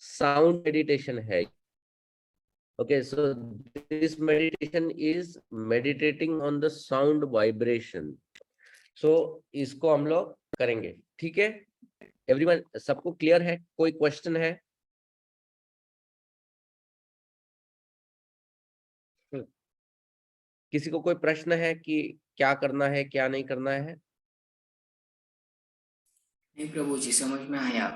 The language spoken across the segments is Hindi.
साउंड मेडिटेशन है। Okay, so this meditation is meditating on the sound vibration. So इसको हम लोग करेंगे, ठीक है एवरीवन? सबको क्लियर है? कोई क्वेश्चन है? किसी को कोई प्रश्न है कि क्या करना है क्या नहीं करना है? नहीं प्रभु जी, समझ में आया।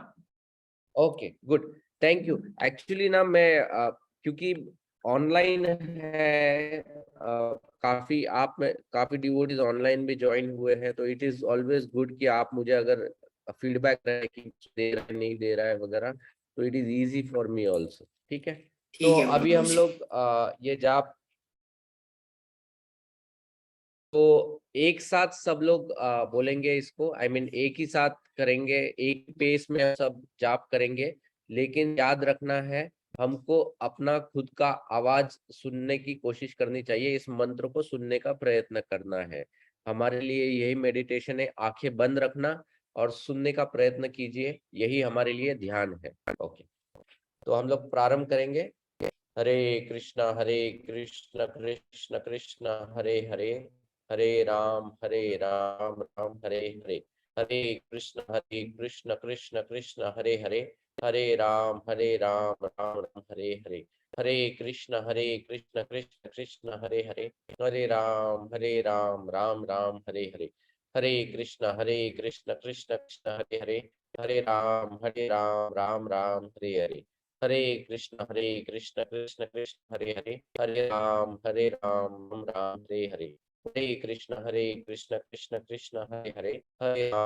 Okay good, thank you. Actually ना मैं क्योंकि ऑनलाइन है, काफी आप में काफी डिवोटीज ऑनलाइन भी ज्वाइन हुए हैं, तो इट इज ऑलवेज गुड कि आप मुझे अगर फीडबैक रहे कि दे रहा है नहीं दे रहा है वगैरह, तो it is easy for me also, ठीक है? तो ठीक है अभी प्रभु हम जी। लोग ये जाप तो एक साथ सब लोग बोलेंगे इसको, आई मीन एक ही साथ करेंगे, एक ही पेस में हम सब जाप करेंगे। लेकिन याद रखना है, हमको अपना खुद का आवाज सुनने की कोशिश करनी चाहिए, इस मंत्र को सुनने का प्रयत्न करना है। हमारे लिए यही मेडिटेशन है, आंखें बंद रखना और सुनने का प्रयत्न कीजिए, यही हमारे लिए ध्यान है। ओके, तो हम लोग प्रारंभ करेंगे। हरे कृष्णा कृष्ण कृष्ण हरे हरे, हरे राम राम हरे हरे, हरे कृष्ण कृष्ण कृष्ण हरे हरे, हरे राम राम राम हरे हरे, हरे कृष्ण कृष्ण कृष्ण हरे हरे, हरे राम राम राम हरे हरे, हरे कृष्ण कृष्ण कृष्ण हरे हरे, हरे राम राम राम हरे हरे, हरे कृष्ण कृष्ण कृष्ण हरे हरे, हरे राम राम राम हरे हरे, हरे कृष्ण कृष्ण कृष्ण हरे हरे,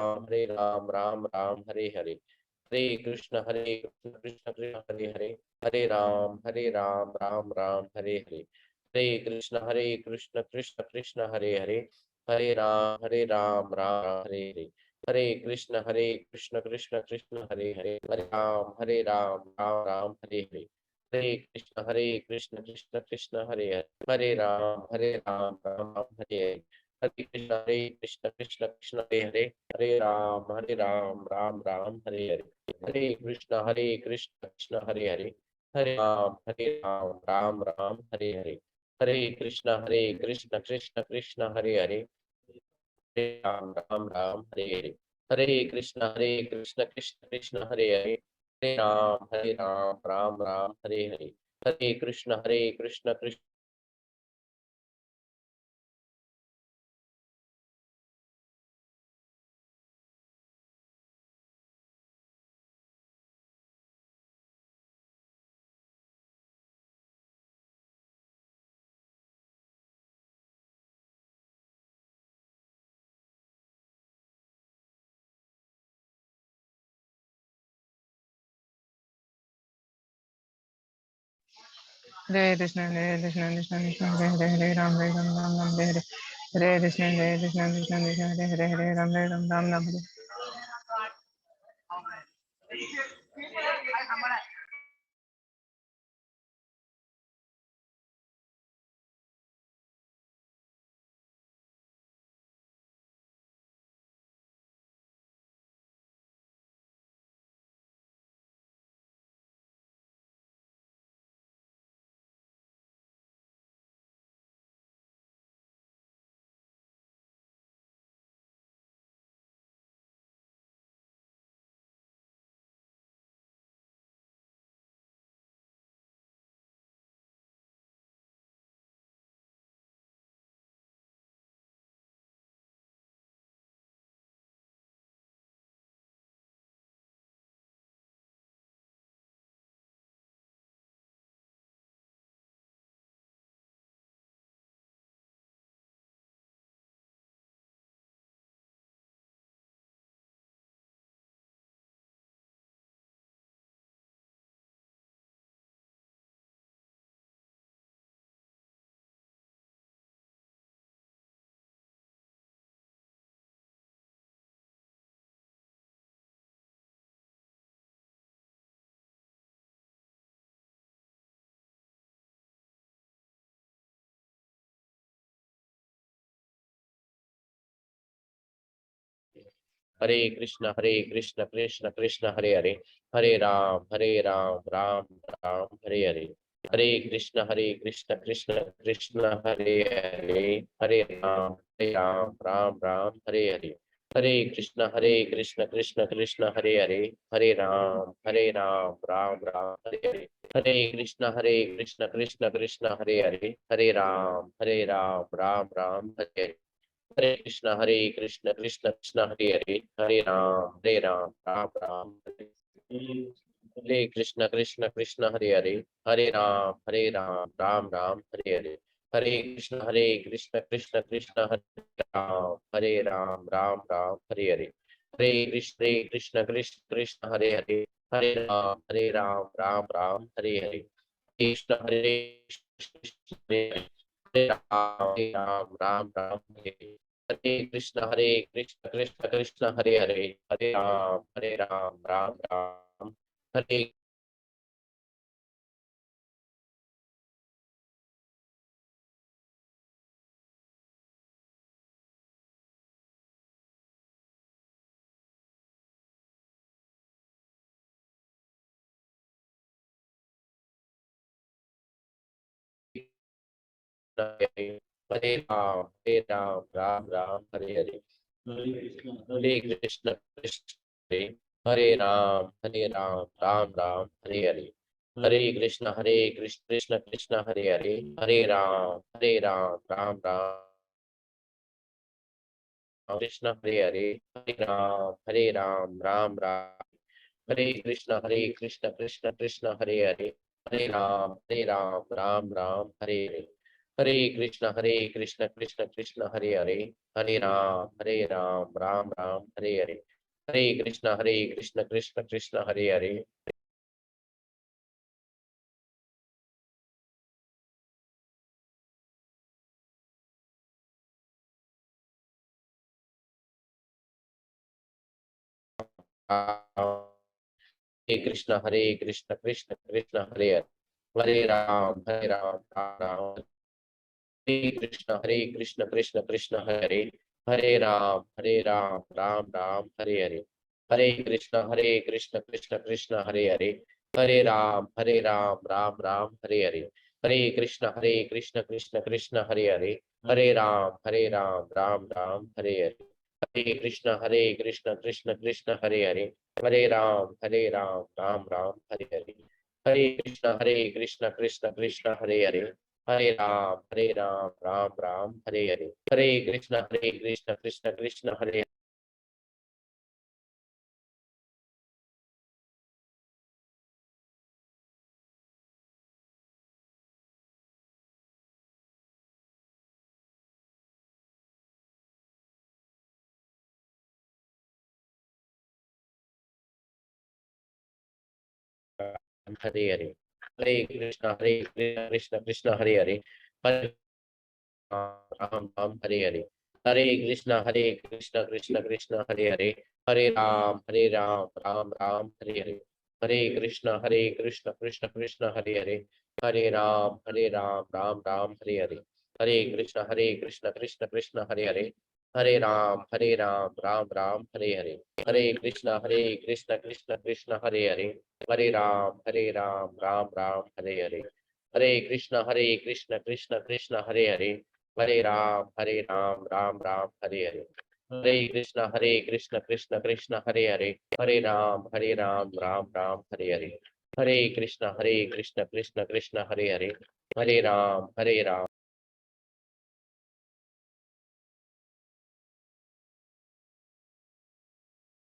हरे राम राम राम हरे हरे, हरे कृष्ण कृष्ण कृष्ण हरे हरे, हरे राम राम राम हरे हरे, हरे कृष्ण कृष्ण कृष्ण हरे हरे, हरे राम राम हरे हरे, हरे कृष्ण कृष्ण कृष्ण हरे हरे, हरे राम राम हरे हरे, हरे कृष्ण कृष्ण कृष्ण हरे हरे, हरे राम राम राम हरे हरे, हरे कृष्ण कृष्ण कृष्ण हरे हरे, हरे राम राम राम हरे हरे, हरे कृष्ण कृष्ण हरे हरे, हरे राम राम राम हरे हरे, हरे कृष्ण कृष्ण कृष्ण हरे हरे, हरे राम राम हरे हरे, हरे कृष्ण कृष्ण कृष्ण हरे हरे, हरे राम राम राम हरे हरे, हरे Krishna Krishna Hare Krishna, Krishna Krishna, Hare Hare, Ram Ram, Hare Hare, Hare Krishna, Krishna Krishna, Hare Hare, Ram Ram, Hare Krishna Krishna Krishna Hare Hare, हरे राम राम राम हरे हरे, हरे कृष्ण कृष्ण कृष्ण हरे हरे, हरे राम राम हरे हरे, हरे कृष्ण कृष्ण कृष्ण हरे हरे, हरे राम राम हरे हरे, हरे कृष्ण कृष्ण कृष्ण हरे हरे, हरे राम राम हरे हरे, हरे कृष्ण कृष्ण हरे हरे, हरे राम राम हरे हरे, हरे कृष्ण कृष्ण हरे हरे, हरे राम राम हरे हरे, हरे कृष्ण कृष्ण हरे राम राम हरे हरे, हरे कृष्ण कृष्ण हरे हरे, हरे राम राम हरे हरे, हरे कृष्ण हरे राम राम हरे हरे, हरे कृष्ण कृष्ण हरे हरे, हरे राम राम हरे, हरे राम राम हरे हरे, हरे कृष्ण हरे, हरे राम राम हरे हरे, हरे कृष्ण कृष्ण कृष्ण हरे हरे, हरे राम राम कृष्ण हरे हरे, हरे राम राम, हरे कृष्ण कृष्ण कृष्ण हरे हरे, हरे राम राम हरे हरे, हरे कृष्ण कृष्ण कृष्ण हरे हरे, हरे राम राम हरे हरे, हरे कृष्ण कृष्ण कृष्ण हरे हरे, हरे कृष्ण कृष्ण कृष्ण हरे हरे, हरे राम राम, हरे कृष्ण कृष्ण कृष्ण हरे, हरे राम राम हरे हरे, हरे कृष्ण कृष्ण कृष्ण हरे हरे, हरे राम राम हरे हरे, हरे कृष्ण कृष्ण कृष्ण हरे हरे, हरे राम राम हरे हरे, हरे कृष्ण कृष्ण कृष्ण हरे हरे, हरे राम राम हरे हरे, हरे कृष्ण कृष्ण कृष्ण हरे हरे, हरे राम राम हरे हरे, हरे कृष्ण कृष्ण कृष्ण हरे हरे हरे, हरे कृष्ण कृष्ण कृष्ण हरे हरे, हरे राम राम हरे हरे, हरे कृष्ण कृष्ण कृष्ण हरे हरे, हरे राम राम हरे हरे, हरे कृष्ण कृष्ण कृष्ण हरे हरे, हरे राम राम हरे हरे, हरे कृष्ण कृष्ण कृष्ण हरे हरे, हरे राम हरे हरे, हरे कृष्ण कृष्ण कृष्ण हरे हरे, हरे राम हरे हरे, हरे कृष्ण कृष्ण कृष्ण हरे हरे, हरे राम हरे हरे, हरे कृष्ण कृष्ण हरे हरे, हरे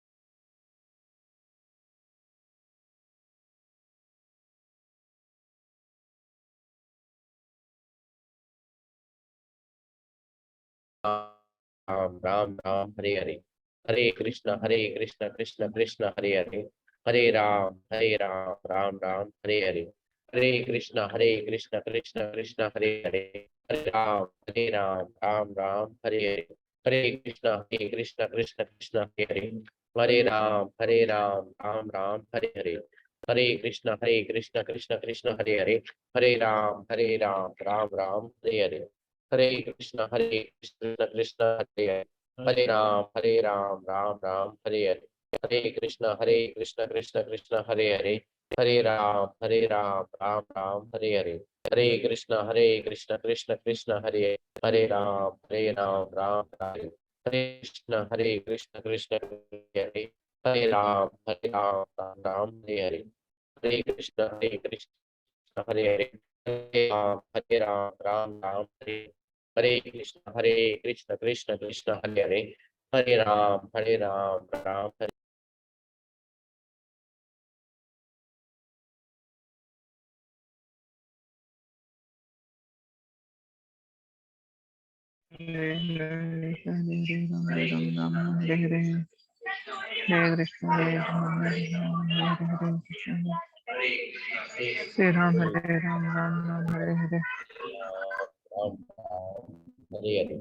राम हरे हरे, हरे कृष्ण कृष्ण कृष्ण हरे हरे, हरे राम हरे हरे, हरे कृष्ण कृष्ण कृष्ण हरे हरे, हरे राम हरे हरे, हरे कृष्ण कृष्ण कृष्ण हरे हरे, हरे राम हरे हरे, हरे कृष्ण कृष्ण कृष्ण हरे हरे, हरे राम हरे हरे, हरे कृष्ण कृष्ण कृष्ण हरे हरे, हरे राम राम हरे हरे, हरे कृष्ण कृष्ण कृष्ण हरे हरे, हरे राम राम राम हरे हरे, हरे कृष्ण कृष्ण कृष्ण हरे हरे, हरे राम राम राम हरे हरे, हरे कृष्ण कृष्ण कृष्ण हरे राम राम राम, हरे कृष्ण कृष्ण हरे, हरे राम राम राम हरे हरे, हरे कृष्ण हरे हरे, हरे राम राम राम हरे, हरे कृष्ण कृष्ण हरे हरे, हरे राम राम हरे। हरे कृष्ण श्री राम हरे राम राम राम हरे हरे। राम राम हरे हरे,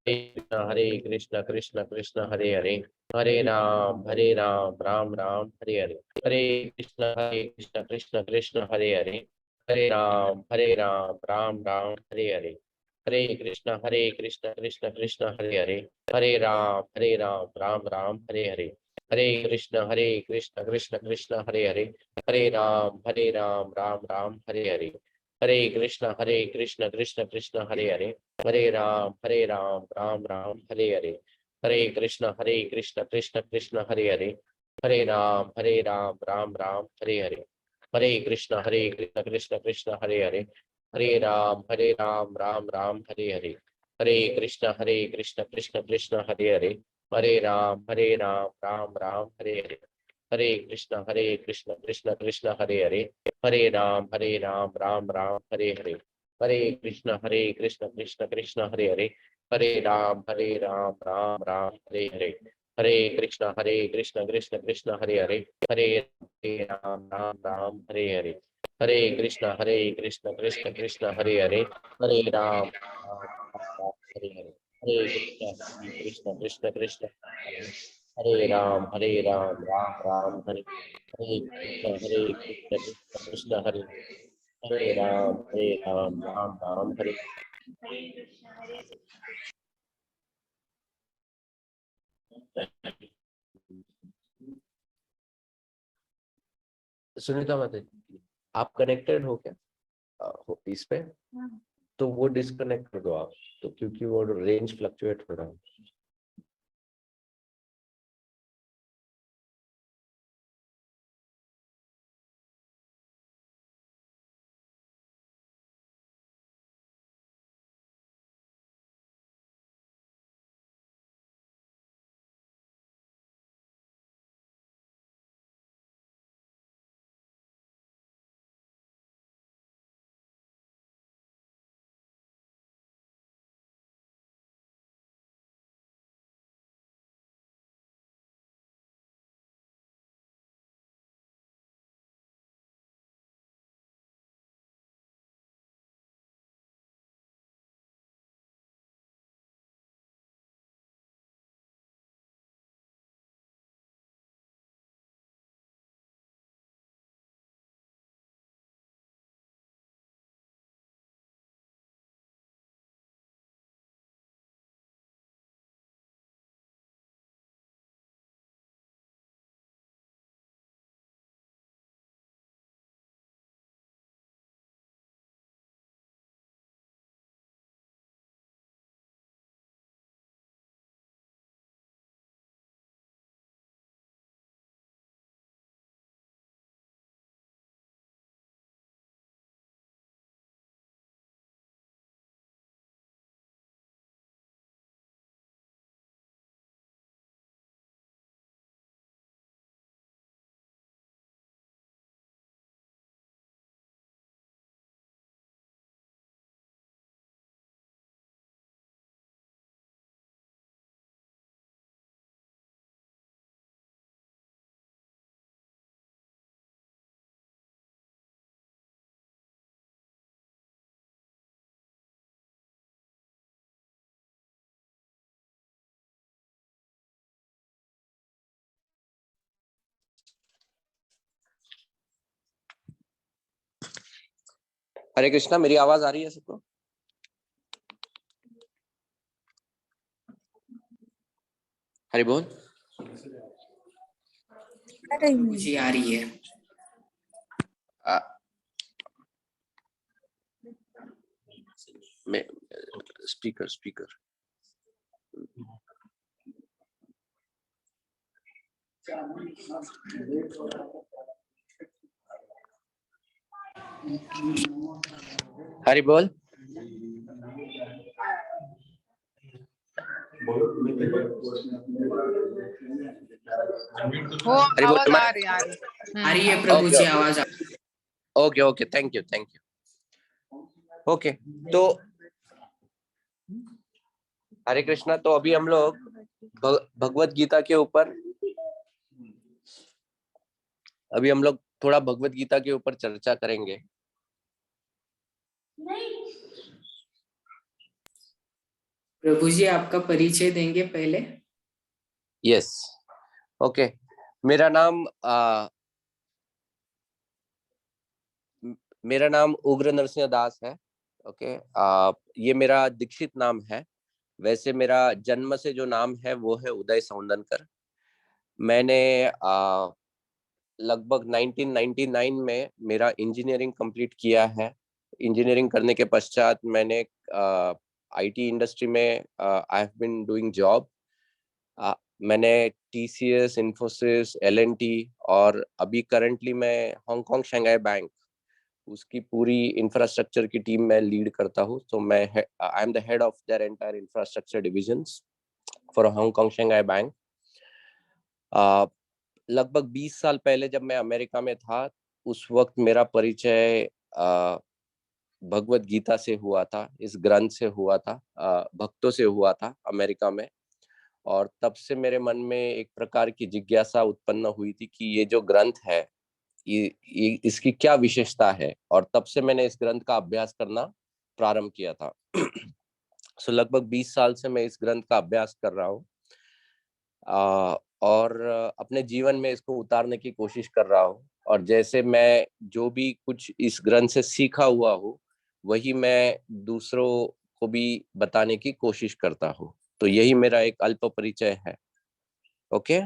हरे कृष्ण कृष्ण हरे हरे, हरे राम राम हरे हरे, हरे कृष्ण कृष्ण हरे हरे, हरे राम राम हरे हरे, हरे कृष्ण कृष्ण हरे हरे, हरे राम राम हरे हरे, हरे कृष्ण कृष्ण हरे हरे, हरे राम राम हरे हरे, हरे कृष्ण कृष्ण हरे हरे, हरे राम राम हरे हरे, हरे कृष्ण कृष्ण हरे हरे, हरे राम राम हरे हरे, हरे कृष्ण कृष्ण हरे हरे, हरे राम राम हरे हरे, हरे कृष्ण कृष्ण हरे हरे, हरे राम राम हरे हरे, हरे कृष्ण कृष्ण हरे हरे, हरे राम राम हरे हरे, हरे कृष्ण कृष्ण हरे हरे, हरे राम राम हरे हरे, हरे कृष्ण कृष्ण हरे हरे, हरे राम राम हरे हरे, हरे कृष्ण कृष्ण हरे हरे, हरे राम राम हरे हरे, हरे कृष्ण कृष्ण हरे राम राम हरे, हरे कृष्ण हरे, हरे राम राम हरे। सुनीता माता, आप कनेक्टेड हो क्या इस पे? तो वो डिस्कनेक्ट कर दो आप, तो क्योंकि वो रेंज फ्लक्चुएट हो रहा है। हरे कृष्णा, मेरी आवाज आ रही है सबको? हरि बोल। प्रभु जी आ रही है। मैं स्पीकर हरि बोल। वो हरि बोल। आवाज आ रही आ रही है प्रभु जी, आवाज आ okay okay, thank you. Okay, तो हरे कृष्णा। तो अभी हम लोग भगवत गीता के ऊपर थोड़ा भगवत गीता के ऊपर चर्चा करेंगे। प्रभु जी आपका परिचय देंगे पहले? Yes, okay. मेरा नाम उग्र नरसिंह दास है। ओके, ये मेरा दीक्षित नाम है। वैसे मेरा जन्म से जो नाम है वो है उदय सौंदनकर। मैंने लगभग 1999 में मेरा इंजीनियरिंग कंप्लीट किया है। इंजीनियरिंग करने के पश्चात मैंने आईटी इंडस्ट्री में I have been doing job. मैंने टीसीएस, इन्फोसिस, एलएनटी और अभी करंटली मैं हांगकांग शंघाई बैंक, उसकी पूरी इंफ्रास्ट्रक्चर की टीम में लीड करता हूँ। तो I am the head of their entire infrastructure divisions for Hong Kong Shanghai bank. लगभग 20 साल पहले जब मैं अमेरिका में था, उस वक्त मेरा परिचय भगवत गीता से हुआ था, इस ग्रंथ से हुआ था, भक्तों से हुआ था अमेरिका में। और तब से मेरे मन में एक प्रकार की जिज्ञासा उत्पन्न हुई थी कि ये जो ग्रंथ है, ये इसकी क्या विशेषता है। और तब से मैंने इस ग्रंथ का अभ्यास करना प्रारंभ किया था। सो लगभग 20 साल से मैं इस ग्रंथ का अभ्यास कर रहा हूँ और अपने जीवन में इसको उतारने की कोशिश कर रहा हूँ। और जैसे मैं जो भी कुछ इस ग्रंथ से सीखा हुआ हूँ, वही मैं दूसरों को भी बताने की कोशिश करता हूँ। तो यही मेरा एक अल्प परिचय है। ओके,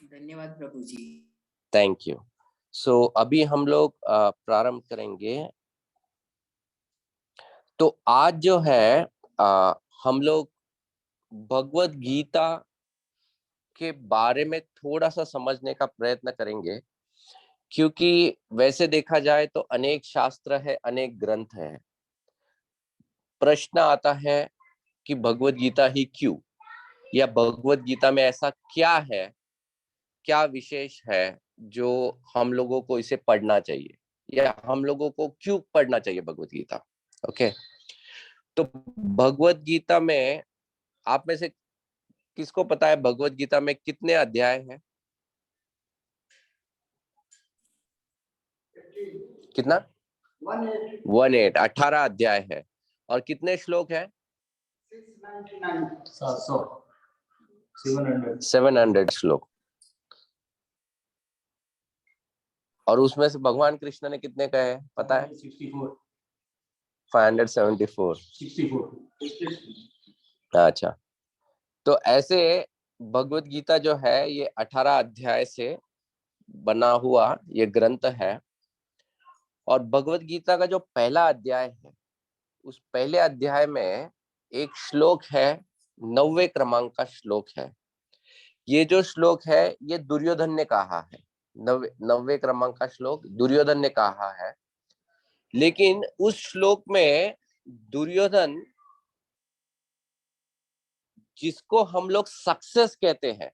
धन्यवाद प्रभु जी। Thank you. सो अभी हम लोग प्रारंभ करेंगे। तो आज जो है हम लोग भगवत गीता के बारे में थोड़ा सा समझने का प्रयत्न करेंगे, क्योंकि वैसे देखा जाए तो अनेक शास्त्र है, अनेक ग्रंथ है। प्रश्न आता है कि भगवत गीता ही क्यों, या भगवत गीता में ऐसा क्या है, क्या विशेष है जो हम लोगों को इसे पढ़ना चाहिए, या हम लोगों को क्यों पढ़ना चाहिए भगवत गीता। ओके, तो भगवत गीता में आप में से किसको पता है भगवत गीता में कितने अध्याय हैं? कितना? 18 अध्याय है। और कितने श्लोक है? 700 श्लोक। और उसमें से भगवान कृष्ण ने कितने कहे पता है? 574। अच्छा, तो ऐसे भगवत गीता जो है ये 18 अध्याय से बना हुआ ये ग्रंथ है। और भगवत गीता का जो पहला अध्याय है, उस पहले अध्याय में एक श्लोक है, 90वें क्रमांक का श्लोक है। ये जो श्लोक है ये दुर्योधन ने कहा है। 90वें क्रमांक का श्लोक दुर्योधन ने कहा है। लेकिन उस श्लोक में दुर्योधन, जिसको हम लोग सक्सेस कहते हैं,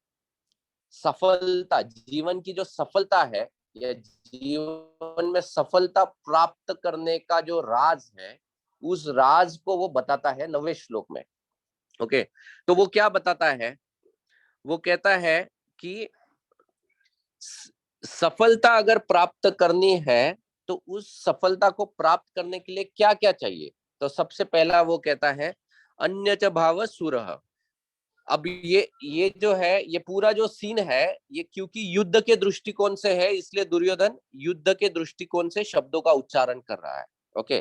सफलता, जीवन की जो सफलता है या जीवन में सफलता प्राप्त करने का जो राज है, उस राज को वो बताता है 90वें श्लोक में। ओके, तो वो क्या बताता है? वो कहता है कि सफलता अगर प्राप्त करनी है तो उस सफलता को प्राप्त करने के लिए क्या क्या चाहिए। तो सबसे पहला वो कहता है अन्य च भाव सुरह। अब ये जो है, ये पूरा जो सीन है, ये क्योंकि युद्ध के दृष्टिकोण से है, इसलिए दुर्योधन युद्ध के दृष्टिकोण से शब्दों का उच्चारण कर रहा है। ओके,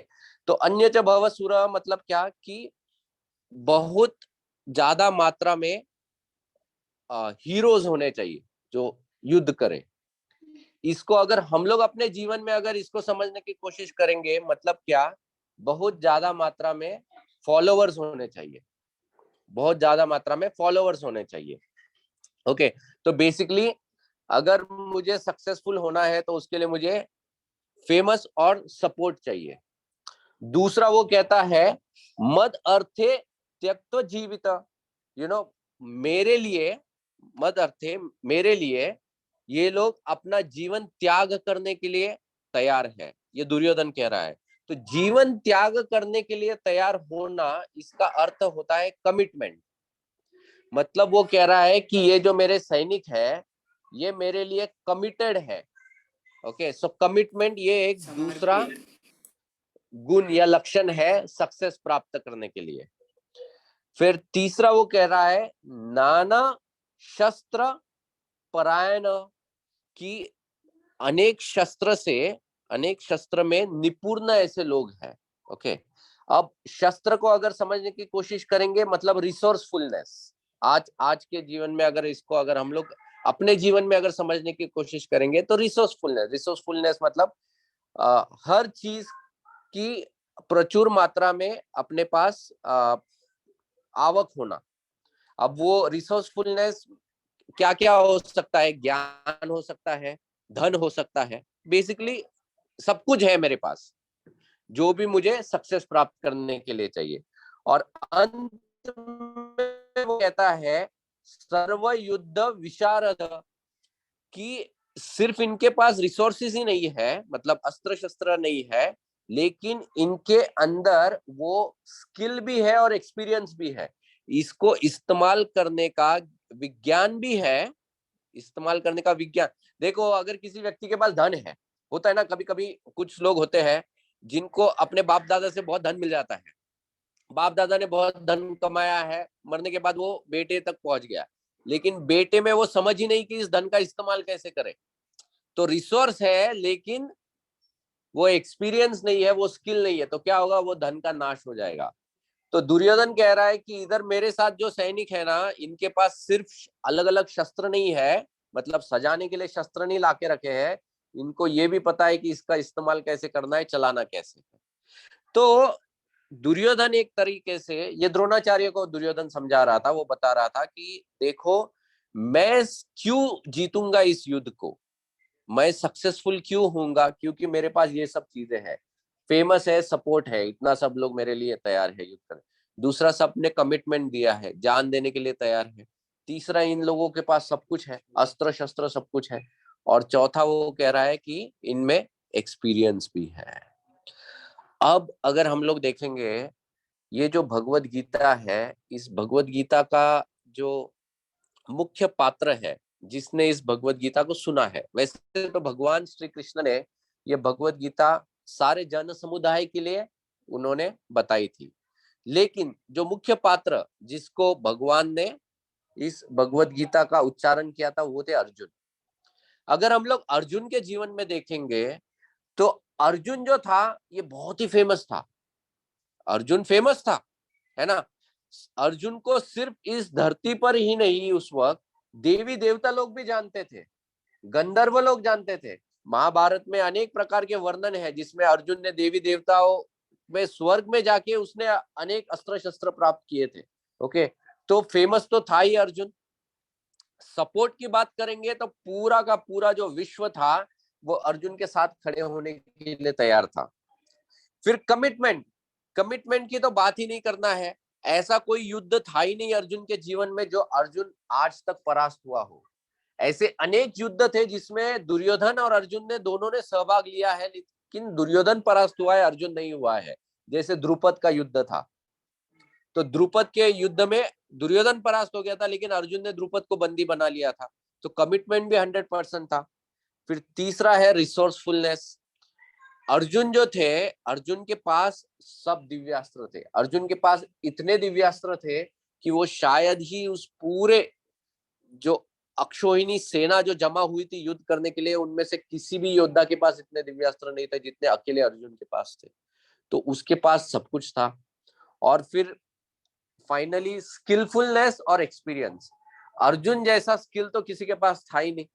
तो अन्य च भाव सुरह मतलब क्या कि बहुत ज्यादा मात्रा में हीरोज होने चाहिए जो युद्ध करें। इसको अगर हम लोग अपने जीवन में अगर इसको समझने की कोशिश करेंगे, मतलब क्या, बहुत ज्यादा मात्रा में फॉलोवर्स होने चाहिए, बहुत ज्यादा मात्रा में फॉलोवर्स होने चाहिए। ओके, तो बेसिकली अगर मुझे सक्सेसफुल होना है तो उसके लिए मुझे फेमस और सपोर्ट चाहिए। दूसरा वो कहता है मद अर्थे त्यक्तो जीवित, यू नो, मेरे लिए, मद अर्थे मेरे लिए ये लोग अपना जीवन त्याग करने के लिए तैयार है, ये दुर्योधन कह रहा है। तो जीवन त्याग करने के लिए तैयार होना, इसका अर्थ होता है कमिटमेंट। मतलब वो कह रहा है कि ये जो मेरे सैनिक है ये मेरे लिए कमिटेड है। ओके, सो कमिटमेंट ये एक दूसरा समर्पित। गुण या लक्षण है सक्सेस प्राप्त करने के लिए। फिर तीसरा वो कह रहा है नाना शस्त्र परायण, की अनेक शस्त्र में निपुण ऐसे लोग हैं। ओके, अब शस्त्र को अगर समझने की कोशिश करेंगे, मतलब रिसोर्सफुलनेस। आज के जीवन में अगर इसको अगर हम लोग अपने जीवन में अगर समझने की कोशिश करेंगे तो रिसोर्सफुलनेस मतलब हर चीज की प्रचुर मात्रा में अपने पास आवक होना। अब वो रिसोर्सफुलनेस क्या क्या हो सकता है, ज्ञान हो सकता है, धन हो सकता है, बेसिकली सब कुछ है मेरे पास जो भी मुझे सक्सेस प्राप्त करने के लिए चाहिए। और अंत में वो कहता है सर्व युद्ध विशारद, कि सिर्फ इनके पास रिसोर्सेज ही नहीं है, मतलब अस्त्र शस्त्र नहीं है, लेकिन इनके अंदर वो स्किल भी है और एक्सपीरियंस भी है, इसको इस्तेमाल करने का विज्ञान भी है, इस्तेमाल करने का विज्ञान। देखो, अगर किसी व्यक्ति के पास धन है, होता है ना, कभी कभी कुछ लोग होते हैं जिनको अपने बाप दादा से बहुत धन मिल जाता है, बाप दादा ने बहुत धन कमाया है, मरने के बाद वो बेटे तक पहुंच गया, लेकिन बेटे में वो समझ ही नहीं कि इस धन का इस्तेमाल कैसे करें। तो रिसोर्स है लेकिन वो एक्सपीरियंस नहीं है, वो स्किल नहीं है, तो क्या होगा, वो धन का नाश हो जाएगा। तो दुर्योधन कह रहा है कि इधर मेरे साथ जो सैनिक है ना, इनके पास सिर्फ अलग अलग शस्त्र नहीं है, मतलब सजाने के लिए शस्त्र नहीं लाके रखे हैं, इनको ये भी पता है कि इसका इस्तेमाल कैसे करना है, चलाना कैसे है। तो दुर्योधन एक तरीके से, ये द्रोणाचार्य को दुर्योधन समझा रहा था, वो बता रहा था कि देखो, मैं क्यों जीतूंगा इस युद्ध को, मैं सक्सेसफुल क्यों होऊंगा, क्योंकि मेरे पास ये सब चीजें हैं, फेमस है, सपोर्ट है, इतना सब लोग मेरे लिए तैयार है युद्ध करने। दूसरा, सबने कमिटमेंट दिया है, जान देने के लिए तैयार है। तीसरा, इन लोगों के पास सब कुछ है, अस्त्र शस्त्र सब कुछ है। और चौथा, वो कह रहा है कि इनमें एक्सपीरियंस भी है। अब अगर हम लोग देखेंगे, ये जो भगवत गीता है, इस भगवत गीता का जो मुख्य पात्र है, जिसने इस भगवत गीता को सुना है, वैसे तो भगवान श्री कृष्ण ने ये भगवत गीता सारे जन समुदाय के लिए उन्होंने बताई थी, लेकिन जो मुख्य पात्र जिसको भगवान ने इस भगवत गीता का उच्चारण किया था, वो थे अर्जुन। अगर हम लोग अर्जुन के जीवन में देखेंगे तो अर्जुन जो था ये बहुत ही फेमस था, अर्जुन फेमस था, है ना। अर्जुन को सिर्फ इस धरती पर ही नहीं, उस वक्त देवी देवता लोग भी जानते थे, गंधर्व लोग जानते थे। महाभारत में अनेक प्रकार के वर्णन है जिसमें अर्जुन ने देवी देवताओं में स्वर्ग में जाके उसने अनेक अस्त्र शस्त्र प्राप्त किए थे। ओके, तो फेमस तो था ही अर्जुन। सपोर्ट की बात करेंगे तो पूरा का पूरा जो विश्व था वो अर्जुन के साथ खड़े होने के लिए तैयार था। फिर कमिटमेंट, कमिटमेंट की तो बात ही नहीं करना है, ऐसा कोई युद्ध था ही नहीं अर्जुन के जीवन में जो अर्जुन आज तक परास्त हुआ हो। ऐसे अनेक युद्ध थे जिसमें दुर्योधन और अर्जुन ने दोनों ने सहभाग लिया है, लेकिन दुर्योधन परास्त हुआ है, अर्जुन नहीं हुआ है। जैसे द्रुपद का युद्ध था, तो द्रुपद के युद्ध में दुर्योधन परास्त हो गया था, लेकिन अर्जुन ने द्रुपद को बंदी बना लिया था। तो कमिटमेंट भी 100% था। फिर तीसरा है रिसोर्सफुलनेस। अर्जुन जो थे, अर्जुन के पास सब दिव्यास्त्र थे, अर्जुन के पास इतने दिव्यास्त्र थे कि वो शायद ही उस पूरे जो अक्षोहिणी सेना जो जमा हुई थी युद्ध करने के लिए, उनमें से किसी भी योद्धा के पास इतने दिव्यास्त्र नहीं थे जितने अकेले अर्जुन के पास थे। तो उसके पास सब कुछ था। और फिर फाइनली स्किलफुलनेस और एक्सपीरियंस। अर्जुन जैसा स्किल तो किसी के पास था ही नहीं।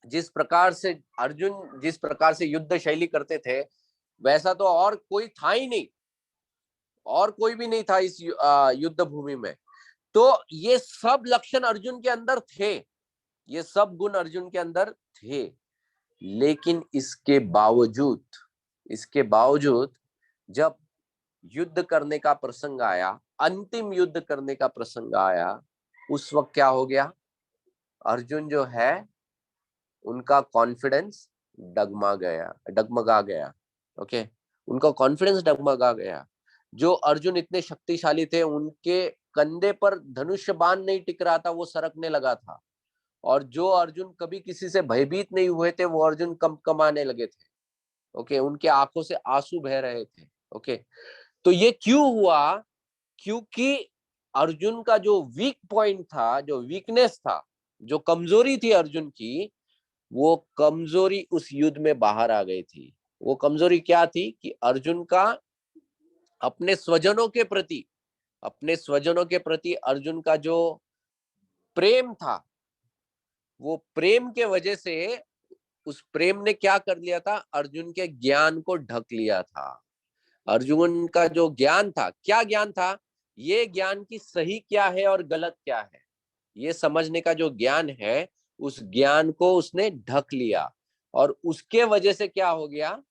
जिस प्रकार से अर्जुन जिस प्रकार से युद्ध शैली करते थे वैसा तो और कोई था ही नहीं, और कोई भी नहीं था इस युद्ध भूमि में। तो ये सब लक्षण अर्जुन के अंदर थे, ये सब गुण अर्जुन के अंदर थे। लेकिन इसके बावजूद जब युद्ध करने का प्रसंग आया, अंतिम युद्ध करने का प्रसंग आया, उस वक्त क्या हो गया? अर्जुन जो है उनका कॉन्फिडेंस डगमगा गया। ओके, उनका कॉन्फिडेंस डगमगा गया। जो अर्जुन इतने शक्तिशाली थे, उनके कंधे पर धनुष बाण नहीं टिक रहा था, वो सरकने लगा था। और जो अर्जुन कभी किसी से भयभीत नहीं हुए थे, वो अर्जुन कमाने लगे थे। ओके, उनके आंखों से आंसू बह रहे थे। ओके, तो ये क्यों हुआ? क्योंकि अर्जुन का जो वीक पॉइंट था, जो वीकनेस था, जो कमजोरी थी अर्जुन की, वो कमजोरी उस युद्ध में बाहर आ गई थी। वो कमजोरी क्या थी कि अर्जुन का अपने स्वजनों के प्रति अर्जुन का जो प्रेम था, वो प्रेम के वजह से उस प्रेम ने क्या कर लिया था? अर्जुन के ज्ञान को ढक लिया था। अर्जुन का जो ज्ञान था, क्या ज्ञान था? ये ज्ञान की सही क्या है और गलत क्या है, ये समझने का जो ज्ञान है, उस ज्ञान को उसने ढक लिया। और उसके वजह से क्या हो गया?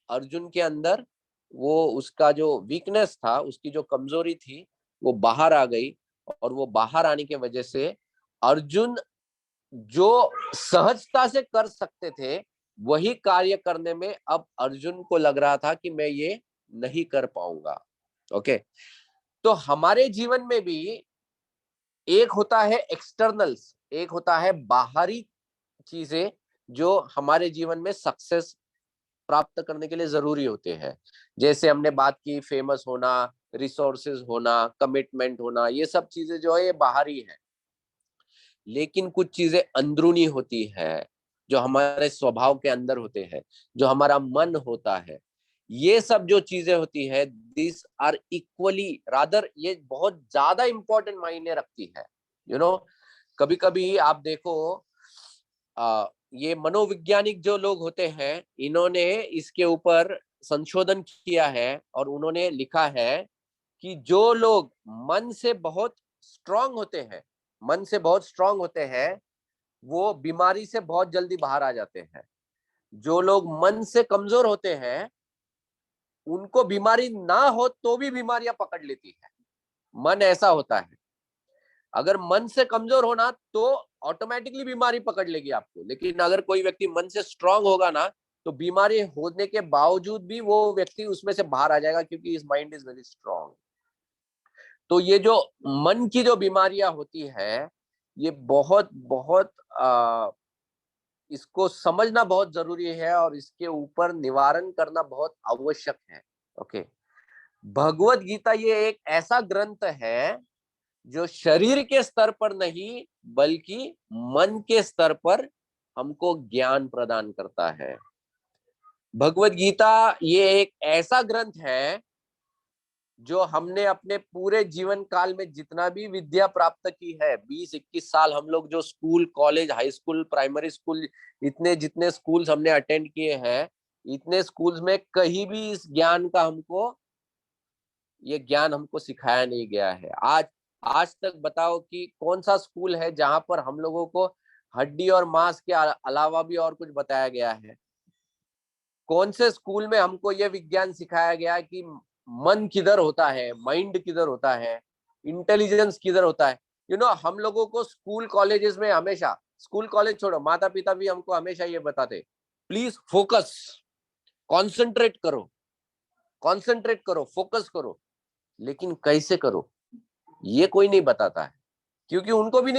अर्जुन के अंदर वो उसका जो वीकनेस था, उसकी जो कमजोरी थी, वो बाहर आ गई। और वो बाहर आने की वजह से अर्जुन जो सहजता से कर सकते थे, वही कार्य करने में अब अर्जुन को लग रहा था कि मैं ये नहीं कर पाऊंगा। ओके, तो हमारे जीवन में भी एक होता है एक्सटर्नल्स, एक होता है बाहरी चीजें जो हमारे जीवन में सक्सेस प्राप्त करने के लिए जरूरी होते हैं। जैसे हमने बात की, फेमस होना, रिसोर्सेज होना, कमिटमेंट होना, ये सब चीजें जो है ये बाहरी है। लेकिन कुछ चीजें अंदरूनी होती है, जो हमारे स्वभाव के अंदर होते हैं, जो हमारा मन होता है। ये सब जो चीजें होती है, दिस आर इक्वली रादर, ये बहुत ज्यादा इंपॉर्टेंट मायने रखती है। कभी कभी आप देखो, ये मनोवैज्ञानिक जो लोग होते हैं, इन्होंने इसके ऊपर संशोधन किया है और उन्होंने लिखा है कि जो लोग मन से बहुत स्ट्रांग होते हैं, वो बीमारी से बहुत जल्दी बाहर आ जाते हैं। जो लोग मन से कमजोर होते हैं, उनको बीमारी ना हो तो भी बीमारियां पकड़ लेती है। मन ऐसा होता है, अगर मन से कमजोर होना तो ऑटोमेटिकली बीमारी पकड़ लेगी आपको। लेकिन अगर कोई व्यक्ति मन से स्ट्रांग होगा ना, तो बीमारी होने के बावजूद भी वो व्यक्ति उसमें से बाहर आ जाएगा, क्योंकि इस माइंड इज वेरी स्ट्रांग। तो ये जो मन की जो बीमारियां होती है, ये बहुत बहुत इसको समझना बहुत जरूरी है और इसके ऊपर निवारण करना बहुत आवश्यक है। ओके, भगवत गीता ये एक ऐसा ग्रंथ है जो शरीर के स्तर पर नहीं, बल्कि मन के स्तर पर हमको ज्ञान प्रदान करता है। भगवत गीता ये एक ऐसा ग्रंथ है जो हमने अपने पूरे जीवन काल में जितना भी विद्या प्राप्त की है, 20-21 साल हम लोग जो school, college, high school, primary school, इतने जितने स्कूल्स हमने अटेंड किए हैं, इतने स्कूल्स में कहीं भी इस ज्ञान का ये ज्ञान हमको सिखाया नहीं गया है। आज तक बताओ कि कौन सा स्कूल है जहां पर हम लोगों को हड्डी और मांस के अलावा भी और कुछ बताया गया है? कौन से स्कूल में हमको ये विज्ञान सिखाया गया कि मन किधर होता है, माइंड किधर होता है, इंटेलिजेंस किधर होता है? हम लोगों को स्कूल कॉलेजेस में हमेशा, स्कूल कॉलेज छोड़ो, माता पिता भी हमको हमेशा ये बताते, प्लीज फोकस, कॉन्सेंट्रेट करो, फोकस करो। लेकिन कैसे करो, ये कोई नहीं बताता है, क्योंकि उनको भी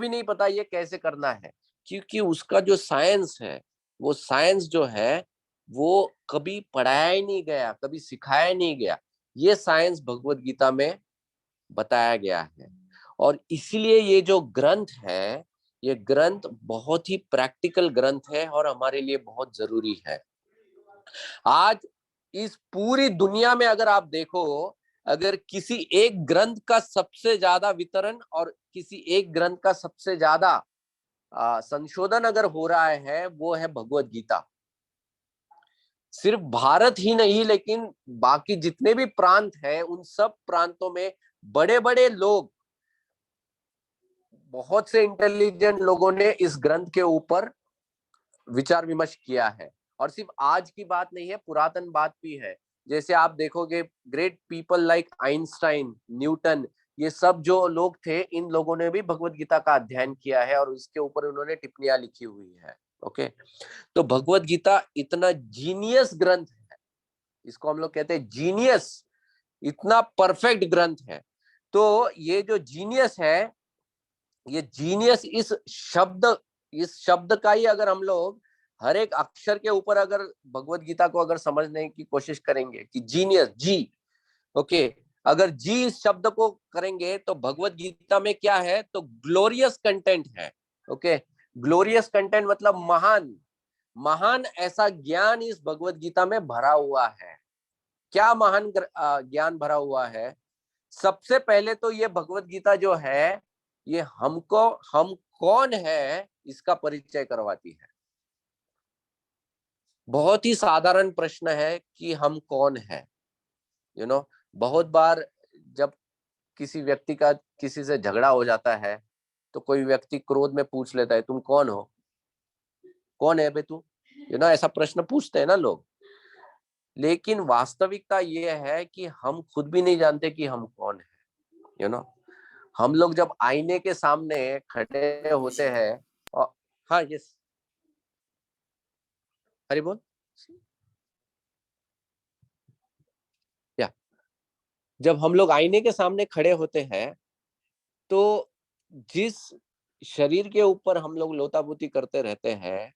नहीं पता ये कैसे करना है। क्योंकि उसका जो साइंस है, वो साइंस जो है वो कभी पढ़ाया ही नहीं गया, कभी सिखाया नहीं गया। ये साइंस भगवत गीता में बताया गया है। और इसीलिए ये जो ग्रंथ है, ये ग्रंथ बहुत ही प्रैक्टिकल ग्रंथ है और हमारे लिए बहुत जरूरी है। आज इस पूरी दुनिया में अगर आप देखो, अगर किसी एक ग्रंथ का सबसे ज्यादा वितरण और किसी एक ग्रंथ का सबसे ज्यादा संशोधन अगर हो रहा है, वो है भगवत गीता। सिर्फ भारत ही नहीं, लेकिन बाकी जितने भी प्रांत हैं, उन सब प्रांतों में बड़े बड़े लोग, बहुत से इंटेलिजेंट लोगों ने इस ग्रंथ के ऊपर विचार विमर्श किया है। और सिर्फ आज की बात नहीं है, पुरातन बात भी है। जैसे आप देखोगे, great people like Einstein, Newton, ये सब जो लोग थे, इन लोगों ने भी भगवत गीता का अध्ययन किया है और उसके ऊपर उन्होंने टिप्पणियां लिखी हुई है। ओके, तो भगवत गीता इतना जीनियस ग्रंथ है, इसको हम लोग कहते हैं जीनियस, इतना परफेक्ट ग्रंथ है। तो ये जो जीनियस है, ये जीनियस इस शब्द का ही अगर हम लोग हर एक अक्षर के ऊपर अगर भगवत गीता को अगर समझने की कोशिश करेंगे कि जीनियस, जी, ओके, अगर जी इस शब्द को करेंगे तो भगवत गीता में क्या है, तो ग्लोरियस कंटेंट है। ओके, ग्लोरियस कंटेंट मतलब महान, महान ऐसा ज्ञान इस भगवत गीता में भरा हुआ है। क्या महान ज्ञान भरा हुआ है? सबसे पहले तो ये भगवत गीता जो है, ये हमको हम कौन है इसका परिचय करवाती है। बहुत ही साधारण प्रश्न है कि हम कौन है। बहुत बार जब किसी व्यक्ति का किसी से झगड़ा हो जाता है, तो कोई व्यक्ति क्रोध में पूछ लेता है, तुम कौन हो, कौन है बे तू, ऐसा प्रश्न पूछते हैं ना लोग। लेकिन वास्तविकता ये है कि हम खुद भी नहीं जानते कि हम कौन है। हम लोग जब आईने के सामने खड़े होते हैं और हाँ, यस, हरी बोल, या जब हम लोग आईने के सामने खड़े होते हैं, तो जिस शरीर के ऊपर हम लोग लोतापोती करते रहते हैं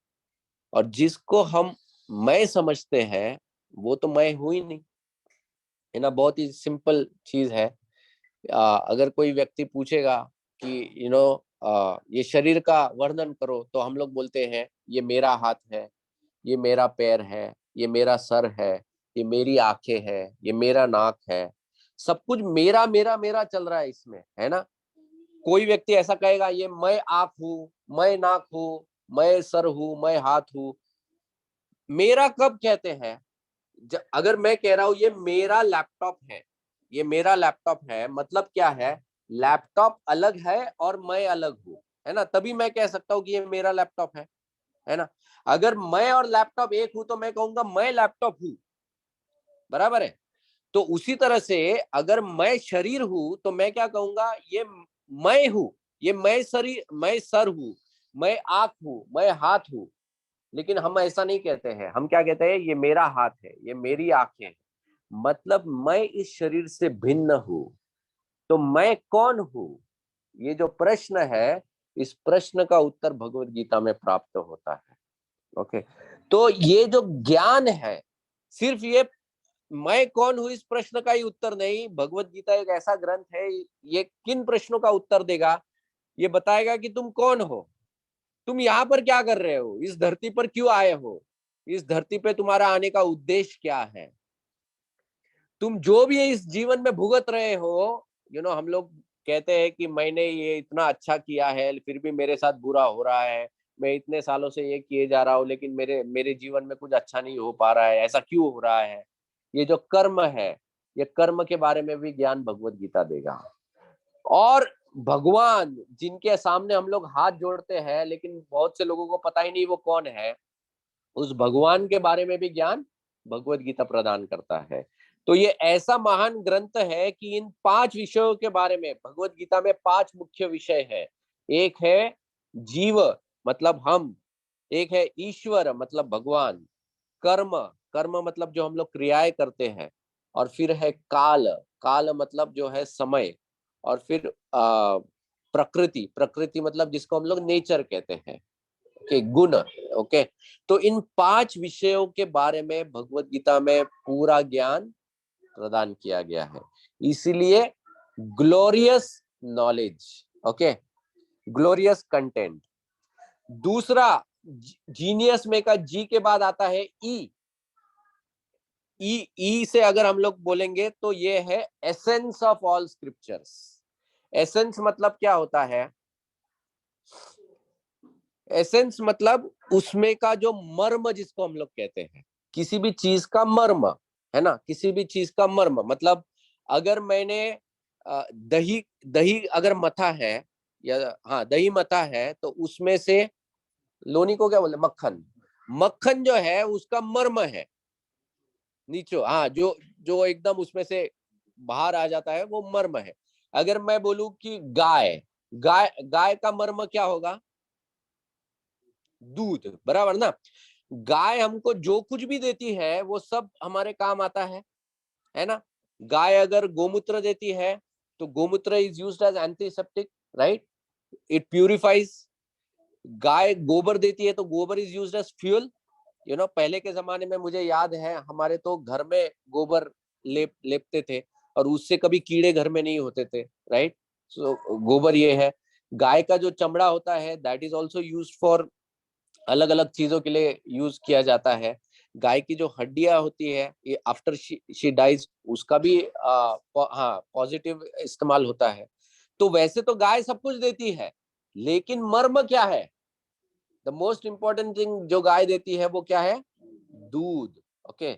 और जिसको हम मैं समझते हैं, वो तो मैं हूं ही नहीं, है ना। बहुत ही सिंपल चीज है। अगर कोई व्यक्ति पूछेगा कि ये शरीर का वर्णन करो, तो हम लोग बोलते हैं ये मेरा हाथ है, ये मेरा पैर है, ये मेरा सर है, ये मेरी आंखें है, ये मेरा नाक है। सब कुछ मेरा मेरा मेरा चल रहा है इसमें, है ना। कोई व्यक्ति ऐसा कहेगा ये मैं आंख हूं, मैं नाक हूं, मैं सर हूं, मैं हाथ हूं। मेरा कब कहते हैं? अगर मैं कह रहा हूं ये मेरा लैपटॉप है, ये मेरा लैपटॉप है, मतलब क्या है, लैपटॉप अलग है और मैं अलग हूं, है ना, तभी मैं कह सकता हूं कि ये मेरा लैपटॉप है ना। अगर मैं और लैपटॉप एक हूं तो मैं कहूंगा मैं लैपटॉप हूं, बराबर है। तो उसी तरह से अगर मैं शरीर हूं तो मैं क्या कहूंगा, ये मैं हूं, ये मैं शरीर, मैं सर हूं, मैं आंख हूं, मैं हाथ हूं। लेकिन हम ऐसा नहीं कहते हैं, हम क्या कहते हैं, ये मेरा हाथ है, ये मेरी आंखें हैं, मतलब मैं इस शरीर से भिन्न हूं। तो मैं कौन हूं? ये जो प्रश्न है, इस प्रश्न का उत्तर भगवत गीता में प्राप्त होता है। ओके, तो ये जो ज्ञान है, सिर्फ ये मैं कौन हूं इस प्रश्न का ही उत्तर नहीं। भगवत गीता एक ऐसा ग्रंथ है, ये किन प्रश्नों का उत्तर देगा, ये बताएगा कि तुम कौन हो, तुम यहाँ पर क्या कर रहे हो, इस धरती पर क्यों आए हो, इस धरती पे तुम्हारा आने का उद्देश्य क्या है, तुम जो भी इस जीवन में भुगत रहे हो। हम लोग कहते हैं कि मैंने ये इतना अच्छा किया है फिर भी मेरे साथ बुरा हो रहा है, मैं इतने सालों से ये किए जा रहा हूँ लेकिन मेरे मेरे जीवन में कुछ अच्छा नहीं हो पा रहा है, ऐसा क्यों हो रहा है। ये जो कर्म है, ये कर्म के बारे में भी ज्ञान भगवत गीता देगा। और भगवान जिनके सामने हम लोग हाथ जोड़ते हैं, लेकिन बहुत से लोगों को पता ही नहीं वो कौन है, उस भगवान के बारे में भी ज्ञान भगवत गीता प्रदान करता है। तो ये ऐसा महान ग्रंथ है कि इन 5 विषयों के बारे में, भगवत गीता में 5 मुख्य विषय है। एक है जीव, मतलब हम, एक है ईश्वर मतलब भगवान, कर्म, कर्म मतलब जो हम लोग क्रियाएं करते हैं, और फिर है काल, काल मतलब जो है समय, और फिर प्रकृति, प्रकृति मतलब जिसको हम लोग नेचर कहते हैं, के गुण। ओके, तो इन 5 विषयों के बारे में भगवत गीता में पूरा ज्ञान प्रदान किया गया है, इसीलिए glorious knowledge. Okay, glorious content. दूसरा, जीनियस में का जी के बाद आता है ई, ई से अगर हम लोग बोलेंगे तो ये है essence of all scriptures. Essence मतलब क्या होता है? एसेंस मतलब उसमें का जो मर्म जिसको हम लोग कहते हैं, किसी भी चीज का मर्म, है ना, किसी भी चीज का मर्म मतलब अगर मैंने दही दही अगर मथा है, या हाँ दही मथा है, तो उसमें से लोनी को क्या बोले, मक्खन, मक्खन जो है उसका मर्म है नीचे, हाँ जो जो एकदम उसमें से बाहर आ जाता है वो मर्म है। अगर मैं बोलूं कि गाय, गाय गाय का मर्म क्या होगा? दूध, बराबर ना। गाय हमको जो कुछ भी देती है वो सब हमारे काम आता है ना। गाय अगर गोमूत्र देती है तो गोमूत्र is used as antiseptic, right, it purifies. गाय गोबर देती है तो गोबर इज यूज्ड एज फ्यूल। पहले के जमाने में मुझे याद है हमारे तो घर में गोबर लेपते थे और उससे कभी कीड़े घर में नहीं होते थे, राइट। सो गोबर ये है। गाय का जो चमड़ा होता है that is also used for अलग अलग चीजों के लिए यूज किया जाता है। गाय की जो हड्डियां होती है ये आफ्टर शी डाइज उसका भी हाँ पॉजिटिव इस्तेमाल होता है। तो वैसे तो गाय सब कुछ देती है, लेकिन मर्म क्या है? द मोस्ट इंपॉर्टेंट थिंग जो गाय देती है वो क्या है? दूध। ओके।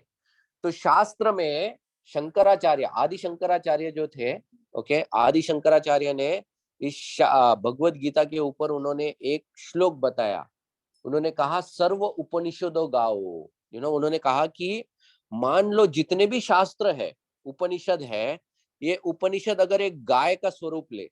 तो शास्त्र में शंकराचार्य, आदि शंकराचार्य जो थे, ओके, आदि शंकराचार्य ने इस भगवत गीता के ऊपर उन्होंने एक श्लोक बताया। उन्होंने कहा सर्व उपनिषदों गाओ। उन्होंने कहा कि मान लो जितने भी शास्त्र है, उपनिषद है, ये उपनिषद अगर एक गाय का स्वरूप ले,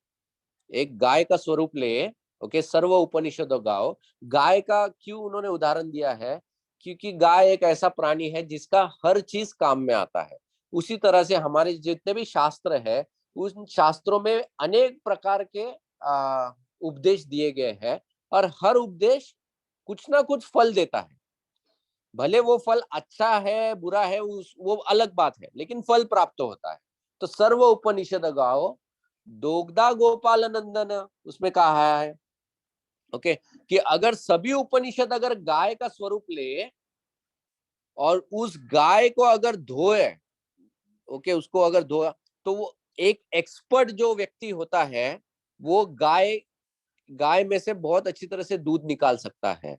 एक गाय का स्वरूप ले, ओके, सर्व उपनिषदों गाओ। गाय का क्यों उन्होंने उदाहरण दिया है? क्योंकि गाय एक ऐसा प्राणी है जिसका हर चीज काम में आता है। उसी तरह से हमारे जितने भी शास्त्र है, उन शास्त्रों में अनेक प्रकार के उपदेश दिए गए हैं, और हर उपदेश कुछ ना कुछ फल देता है। भले वो फल अच्छा है बुरा है वो अलग बात है, लेकिन फल प्राप्त होता है। तो सर्व उपनिषद गाओ दोग्धा गोपाल नंदन, उसमें कहा है, ओके, कि अगर सभी उपनिषद अगर गाय का स्वरूप ले और उस गाय को अगर धोए, ओके, उसको अगर धोया, तो वो एक एक्सपर्ट जो व्यक्ति होता है वो गाय गाय में से बहुत अच्छी तरह से दूध निकाल सकता है।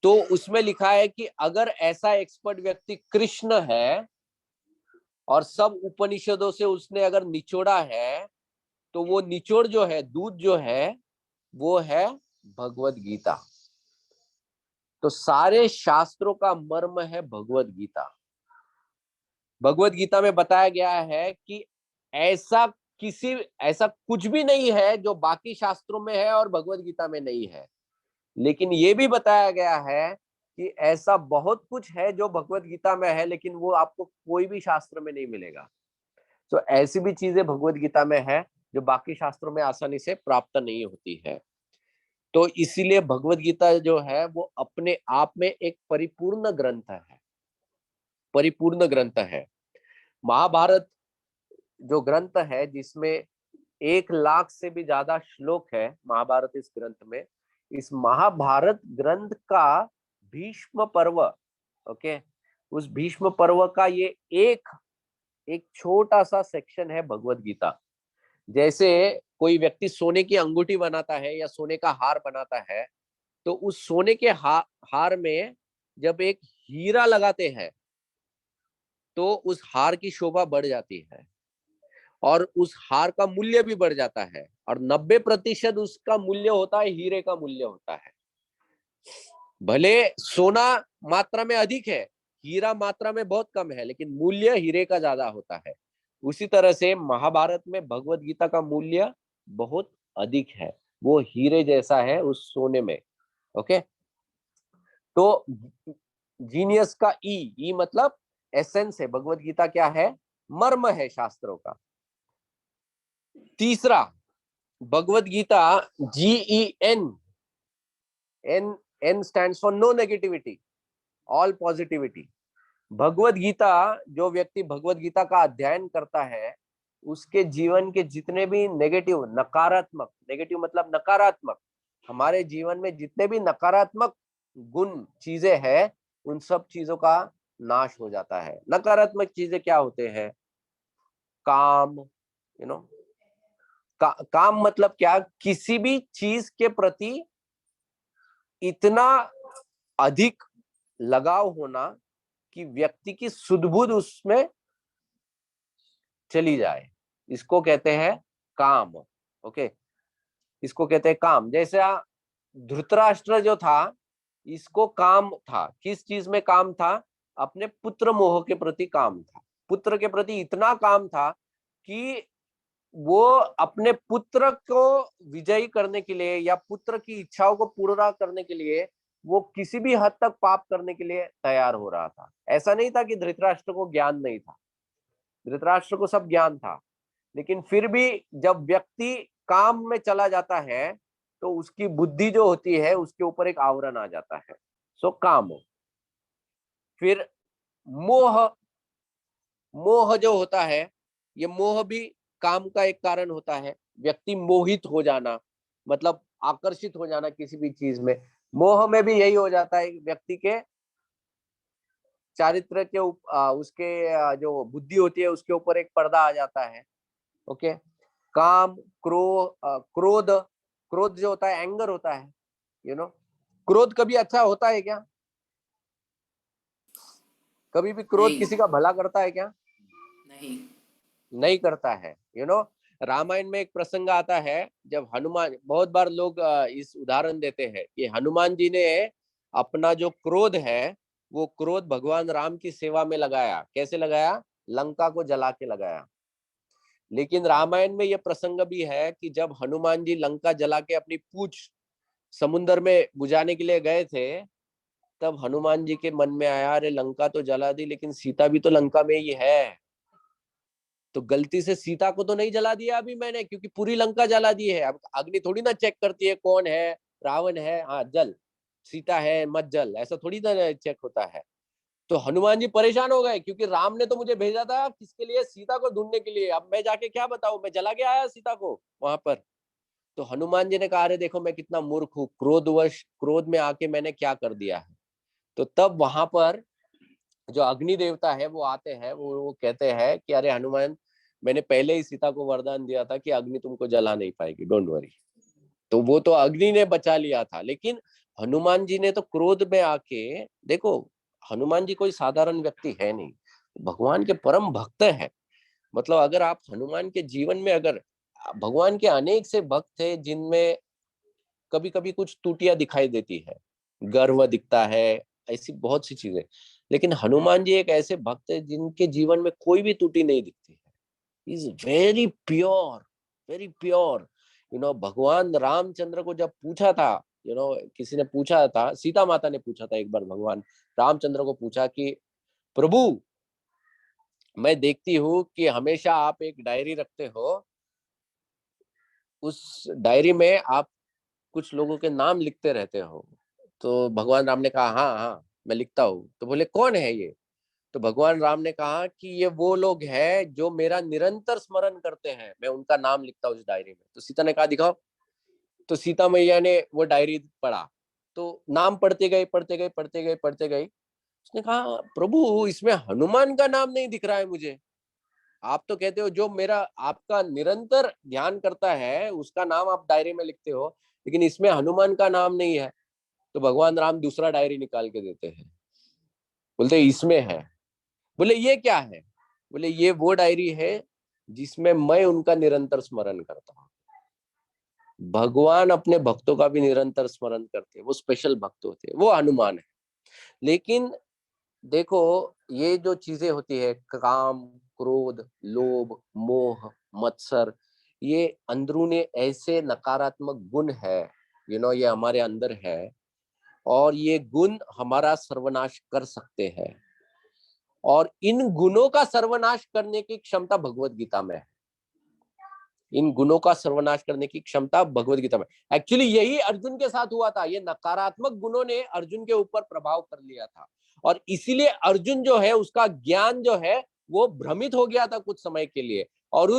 तो उसमें लिखा है कि अगर ऐसा एक्सपर्ट व्यक्ति कृष्ण है और सब उपनिषदों से उसने अगर निचोड़ा है, तो वो निचोड़ जो है, दूध जो है, वो है भगवत गीता। तो सारे शास्त्रों का मर्म है भगवत गीता। भगवत गीता में बताया गया है कि ऐसा ऐसा कुछ भी नहीं है जो बाकी शास्त्रों में है और भगवत गीता में नहीं है। लेकिन ये भी बताया गया है कि ऐसा बहुत कुछ है जो भगवत गीता में है, लेकिन वो आपको कोई भी शास्त्र में नहीं मिलेगा। तो ऐसी भी चीजें भगवत गीता में है जो बाकी शास्त्रों में आसानी से प्राप्त नहीं होती है। तो इसीलिए भगवत गीता जो है वो अपने आप में एक परिपूर्ण ग्रंथ है, परिपूर्ण ग्रंथ है। महाभारत जो ग्रंथ है जिसमें 1 लाख से भी ज्यादा श्लोक है महाभारत इस ग्रंथ में, इस महाभारत ग्रंथ का भीष्म पर्व, ओके, उस भीष्म पर्व का ये एक एक छोटा सा सेक्शन है भगवत गीता। जैसे कोई व्यक्ति सोने की अंगूठी बनाता है या सोने का हार बनाता है, तो उस सोने के हार में जब एक हीरा लगाते हैं तो उस हार की शोभा बढ़ जाती है और उस हार का मूल्य भी बढ़ जाता है, और 90% उसका मूल्य होता है, हीरे का मूल्य होता है। भले सोना मात्रा में अधिक है, हीरा मात्रा में बहुत कम है, लेकिन मूल्य हीरे का ज्यादा होता है। उसी तरह से महाभारत में भगवत गीता का मूल्य बहुत अधिक है, वो हीरे जैसा है उस सोने में। ओके। तो जीनियस का ई मतलब एसेंस है, भगवत गीता क्या है? मर्म है शास्त्रों का। तीसरा, Bhagavad Gita GEN, N stands for no negativity, all positivity. Bhagavad Gita, जो व्यक्ति भगवत गीता का अध्ययन करता है उसके जीवन के जितने भी नेगेटिव, नकारात्मक, नेगेटिव मतलब नकारात्मक, हमारे जीवन में जितने भी नकारात्मक गुण चीजें हैं उन सब चीजों का नाश हो जाता है। नकारात्मक चीजें क्या होते हैं? काम, काम मतलब क्या? किसी भी चीज के प्रति इतना अधिक लगाव होना कि व्यक्ति की सुध-बुध उसमें चली जाए, इसको कहते हैं काम। ओके, इसको कहते हैं काम। जैसे धृतराष्ट्र जो था, इसको काम था, किस चीज में काम था? अपने पुत्र मोह के प्रति काम था। पुत्र के प्रति इतना काम था कि वो अपने पुत्र को विजयी करने के लिए या पुत्र की इच्छाओं को पूरा करने के लिए वो किसी भी हद तक पाप करने के लिए तैयार हो रहा था। ऐसा नहीं था कि धृतराष्ट्र को ज्ञान नहीं था, धृतराष्ट्र को सब ज्ञान था, लेकिन फिर भी जब व्यक्ति काम में चला जाता है तो उसकी बुद्धि जो होती है उसके ऊपर एक आवरण आ जाता है। सो काम। फिर मोह, मोह जो होता है, ये मोह भी काम का एक कारण होता है। व्यक्ति मोहित हो जाना, मतलब आकर्षित हो जाना किसी भी चीज में। मोह में भी यही हो जाता है, व्यक्ति के चारित्र के उसके जो बुद्धि होती है उसके ऊपर एक पर्दा आ जाता है। ओके, काम, क्रोध, क्रोध जो होता है एंगर होता है, क्रोध कभी अच्छा होता है क्या? कभी भी क्रोध नहीं। किसी का भला करता है क्या? नहीं। नहीं करता है। रामायण में एक प्रसंग आता है जब हनुमान, बहुत बार लोग इस उदाहरण देते हैं कि हनुमान जी ने अपना जो क्रोध है वो क्रोध भगवान राम की सेवा में लगाया। कैसे लगाया? लंका को जला के लगाया। लेकिन रामायण में यह प्रसंग भी है कि जब हनुमान जी लंका जला के अपनी पूंछ समुद्र में बुझाने के लिए गए थे, तब हनुमान जी के मन में आया, अरे लंका तो जला दी लेकिन सीता भी तो लंका में ही है, तो गलती से सीता को तो नहीं जला दिया अभी मैंने, क्योंकि पूरी लंका जला दी है। अब अग्नि थोड़ी ना चेक करती है कौन है, रावण है, हाँ जल, सीता है मत जल, ऐसा थोड़ी ना चेक होता है। तो हनुमान जी परेशान हो गए, क्योंकि राम ने तो मुझे भेजा था किसके लिए? सीता को ढूंढने के लिए। अब मैं जाके क्या बताऊं, मैं जला के आया सीता को वहां पर। तो हनुमान जी ने कहा, अरे देखो मैं कितना मूर्ख हूँ, क्रोधवश, क्रोध में आके मैंने क्या कर दिया है। तो तब वहां पर जो अग्नि देवता है वो आते हैं, वो कहते हैं कि अरे हनुमान, मैंने पहले ही सीता को वरदान दिया था कि अग्नि तुमको जला नहीं पाएगी, डोंट वरी। तो वो तो अग्नि ने बचा लिया था, लेकिन हनुमान जी ने तो क्रोध में आके, देखो हनुमान जी कोई साधारण व्यक्ति है नहीं, भगवान के परम भक्त है। मतलब अगर आप हनुमान के जीवन में, अगर भगवान के अनेक से भक्त है जिनमें कभी कभी कुछ त्रुटियां दिखाई देती है, गर्व दिखता है, ऐसी बहुत सी चीजें, लेकिन हनुमान जी एक ऐसे भक्त है जिनके जीवन में कोई भी त्रुटि नहीं दिखती है। Is very pure, very pure. भगवान रामचंद्र को जब पूछा था, किसी ने पूछा था, सीता माता ने पूछा था एक बार, भगवान रामचंद्र को पूछा कि प्रभु, मैं देखती हूँ कि हमेशा आप एक डायरी रखते हो, उस डायरी में आप कुछ लोगों के नाम लिखते रहते हो। तो भगवान राम ने कहा, हाँ हाँ मैं लिखता हूँ। तो बोले कौन है ये? तो भगवान राम ने कहा कि ये वो लोग हैं जो मेरा निरंतर स्मरण करते हैं, मैं उनका नाम लिखता हूँ उस डायरी में। तो सीता ने कहा दिखाओ। तो सीता मैया ने वो डायरी पढ़ा, तो नाम पढ़ते गए पढ़ते गए पढ़ते गए पढ़ते गए। उसने कहा प्रभु, इसमें हनुमान का नाम नहीं दिख रहा है मुझे। आप तो कहते हो जो मेरा आपका निरंतर ध्यान करता है उसका नाम आप डायरी में लिखते हो, लेकिन इसमें हनुमान का नाम नहीं है। तो भगवान राम दूसरा डायरी निकाल के देते हैं, बोलते इसमें है। बोले ये क्या है? बोले ये वो डायरी है जिसमें मैं उनका निरंतर स्मरण करता हूँ। भगवान अपने भक्तों का भी निरंतर स्मरण करते हैं, वो स्पेशल भक्त होते हैं, वो हनुमान है। लेकिन देखो, ये जो चीजें होती है, काम, क्रोध, लोभ, मोह, मत्सर, ये अंदरूनी ऐसे नकारात्मक गुण है, ये हमारे अंदर है, और ये गुण हमारा सर्वनाश कर सकते हैं। और इन गुणों का सर्वनाश करने की क्षमता भगवत गीता में है। इन गुणों का सर्वनाश करने की क्षमता भगवत गीता में। एक्चुअली यही अर्जुन के साथ हुआ था, ये नकारात्मक गुणों ने अर्जुन के ऊपर प्रभाव कर लिया था, और इसीलिए अर्जुन जो है उसका ज्ञान जो है वो भ्रमित हो गया था कुछ समय के लिए। और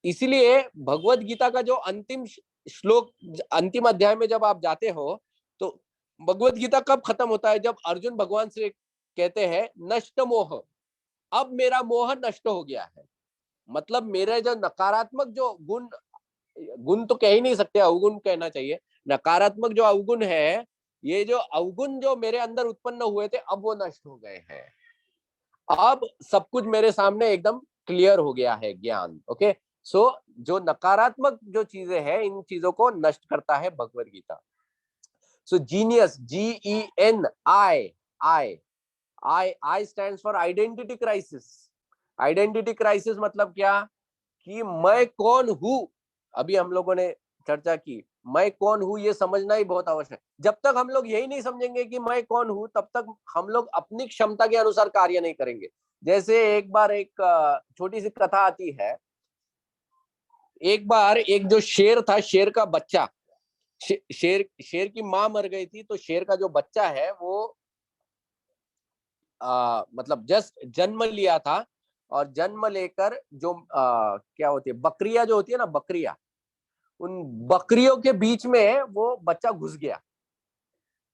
इसीलिए भगवत गीता का जो अंतिम श्लोक, अंतिम अध्याय में जब आप जाते हो, तो भगवत गीता कब खत्म होता है? जब अर्जुन भगवान से कहते हैं नष्ट मोह, अब मेरा मोह नष्ट हो गया है। मतलब मेरे जो नकारात्मक जो गुण, गुण तो कह ही नहीं सकते, अवगुण कहना चाहिए, नकारात्मक जो अवगुण है, ये जो अवगुण जो मेरे अंदर उत्पन्न हुए थे अब वो नष्ट हो गए हैं। अब सब कुछ मेरे सामने एकदम क्लियर हो गया है ज्ञान। ओके, सो जो नकारात्मक जो चीजें हैं इन चीजों को नष्ट करता है Bhagavad Gita. So genius, GENI stands for identity crisis. Identity crisis मतलब क्या कि मैं कौन हूं। अभी हम लोगों ने चर्चा की मैं कौन हूं, ये समझना ही बहुत आवश्यक है। जब तक हम लोग यही नहीं समझेंगे कि मैं कौन हूं, तब तक हम लोग अपनी क्षमता के अनुसार कार्य नहीं करेंगे। जैसे एक बार एक छोटी सी कथा आती है। एक बार एक जो शेर था, शेर का बच्चा, शेर की माँ मर गई थी, तो शेर का जो बच्चा है वो मतलब जस्ट जन्म लिया था। और जन्म लेकर जो क्या होती है, बकरियां जो होती है ना, बकरियां, उन बकरियों के बीच में वो बच्चा घुस गया।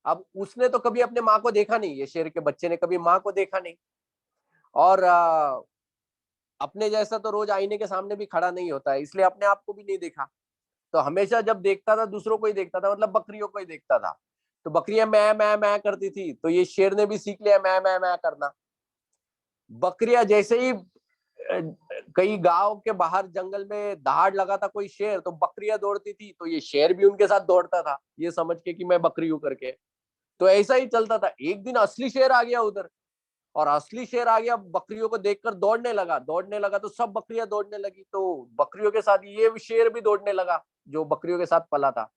अब उसने तो कभी अपने माँ को देखा नहीं, ये शेर के बच्चे ने कभी माँ को देखा नहीं, और अपने जैसा तो रोज आईने के सामने भी खड़ा नहीं होता है, इसलिए अपने आप को भी नहीं देखा। तो हमेशा जब देखता था दूसरों को ही देखता था, मतलब बकरियों को ही देखता था। तो बकरियां मैं करती थी, तो ये शेर ने भी सीख लिया मैं करना। बकरियां जैसे ही कई गांव के बाहर जंगल में दहाड़ लगा था कोई शेर, तो बकरियां दौड़ती थी, तो ये शेर भी उनके साथ दौड़ता था, ये समझ के कि मैं बकरी हूं करके। तो ऐसा ही चलता था। एक दिन असली शेर आ गया उधर, और असली शेर आ गया, बकरियों को देखकर दौड़ने लगा, तो सब बकरियां दौड़ने लगी, तो बकरियों के साथ ये शेर भी दौड़ने लगा जो बकरियों के साथ पला था।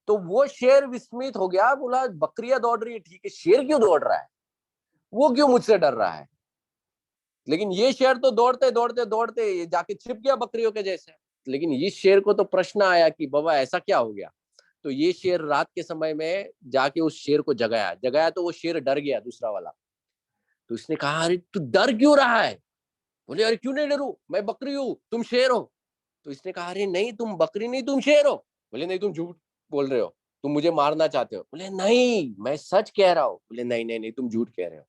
तो वो शेर विस्मित हो गया, बोला बकरियां दौड़ रही है ठीक है, शेर क्यों दौड़ रहा है, वो क्यों मुझसे डर रहा है। लेकिन ये शेर तो दौड़ते दौड़ते दौड़ते ये जाके छिप गया बकरियों के जैसे। लेकिन इस शेर को तो प्रश्न आया कि बाबा ऐसा क्या हो गया। तो ये शेर रात के समय में जाके उस शेर को जगाया जगाया, तो वो शेर डर गया दूसरा वाला। तो इसने कहा अरे तू डर क्यों रहा है। बोले अरे क्यों नहीं डरू, मैं बकरी हूं, तुम शेर हो। तो इसने कहा अरे नहीं तुम बकरी नहीं, तुम शेर हो। बोले नहीं तुम झूठ बोल रहे हो, तुम मुझे मारना चाहते हो। बोले नहीं मैं सच कह रहा हूँ। बोले नहीं नहीं नहीं तुम झूठ कह रहे हो।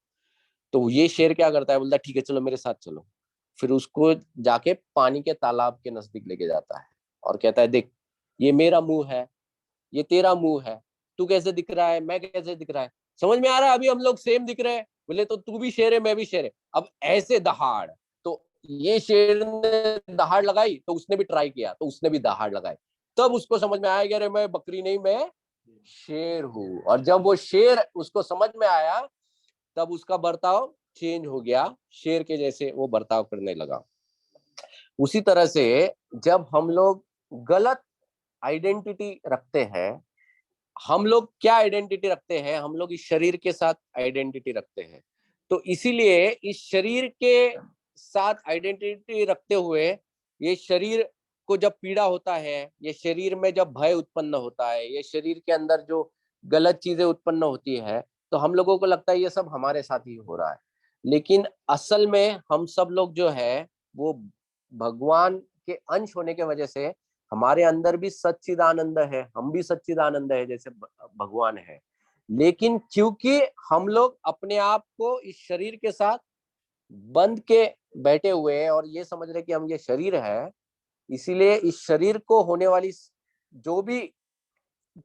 तो ये शेर क्या करता है, बोलता ठीक है चलो मेरे साथ चलो। फिर उसको जाके पानी के तालाब के नजदीक लेके जाता है और कहता है देख ये मेरा मुंह है, ये तेरा मुंह है, तू कैसे दिख रहा है, मैं कैसे दिख रहा है, समझ में आ रहा है अभी हम लोग सेम दिख रहे हैं। बोले तो तू भी शेर है मैं भी शेर है। अब ऐसे दहाड़, तो ये शेर ने दहाड़ लगाई, तो उसने भी ट्राई किया, तो उसने भी दहाड़ लगाई। तब उसको समझ में आया कि अरे मैं बकरी नहीं मैं शेर हूं। और जब वो शेर उसको समझ में आया, तब उसका बर्ताव चेंज हो गया, शेर के जैसे वो बर्ताव करने लगा। उसी तरह से जब हम लोग गलत आइडेंटिटी रखते हैं, हम लोग क्या आइडेंटिटी रखते हैं, हम लोग इस शरीर के साथ आइडेंटिटी रखते हैं। तो इसीलिए इस शरीर के साथ आइडेंटिटी रखते हुए, ये शरीर को जब पीड़ा होता है, ये शरीर में जब भय उत्पन्न होता है, ये शरीर के अंदर जो गलत चीजें उत्पन्न होती है, तो हम लोगों को लगता है ये सब हमारे साथ ही हो रहा है। लेकिन असल में हम सब लोग जो है वो भगवान के अंश होने के वजह से हमारे अंदर भी सच्चिदानंद है, हम भी सच्चिदानंद है जैसे भगवान है। लेकिन क्योंकि हम लोग अपने आप को इस शरीर के साथ बंद के बैठे हुए हैं और ये समझ रहे कि हम ये शरीर है, इसीलिए इस शरीर को होने वाली जो भी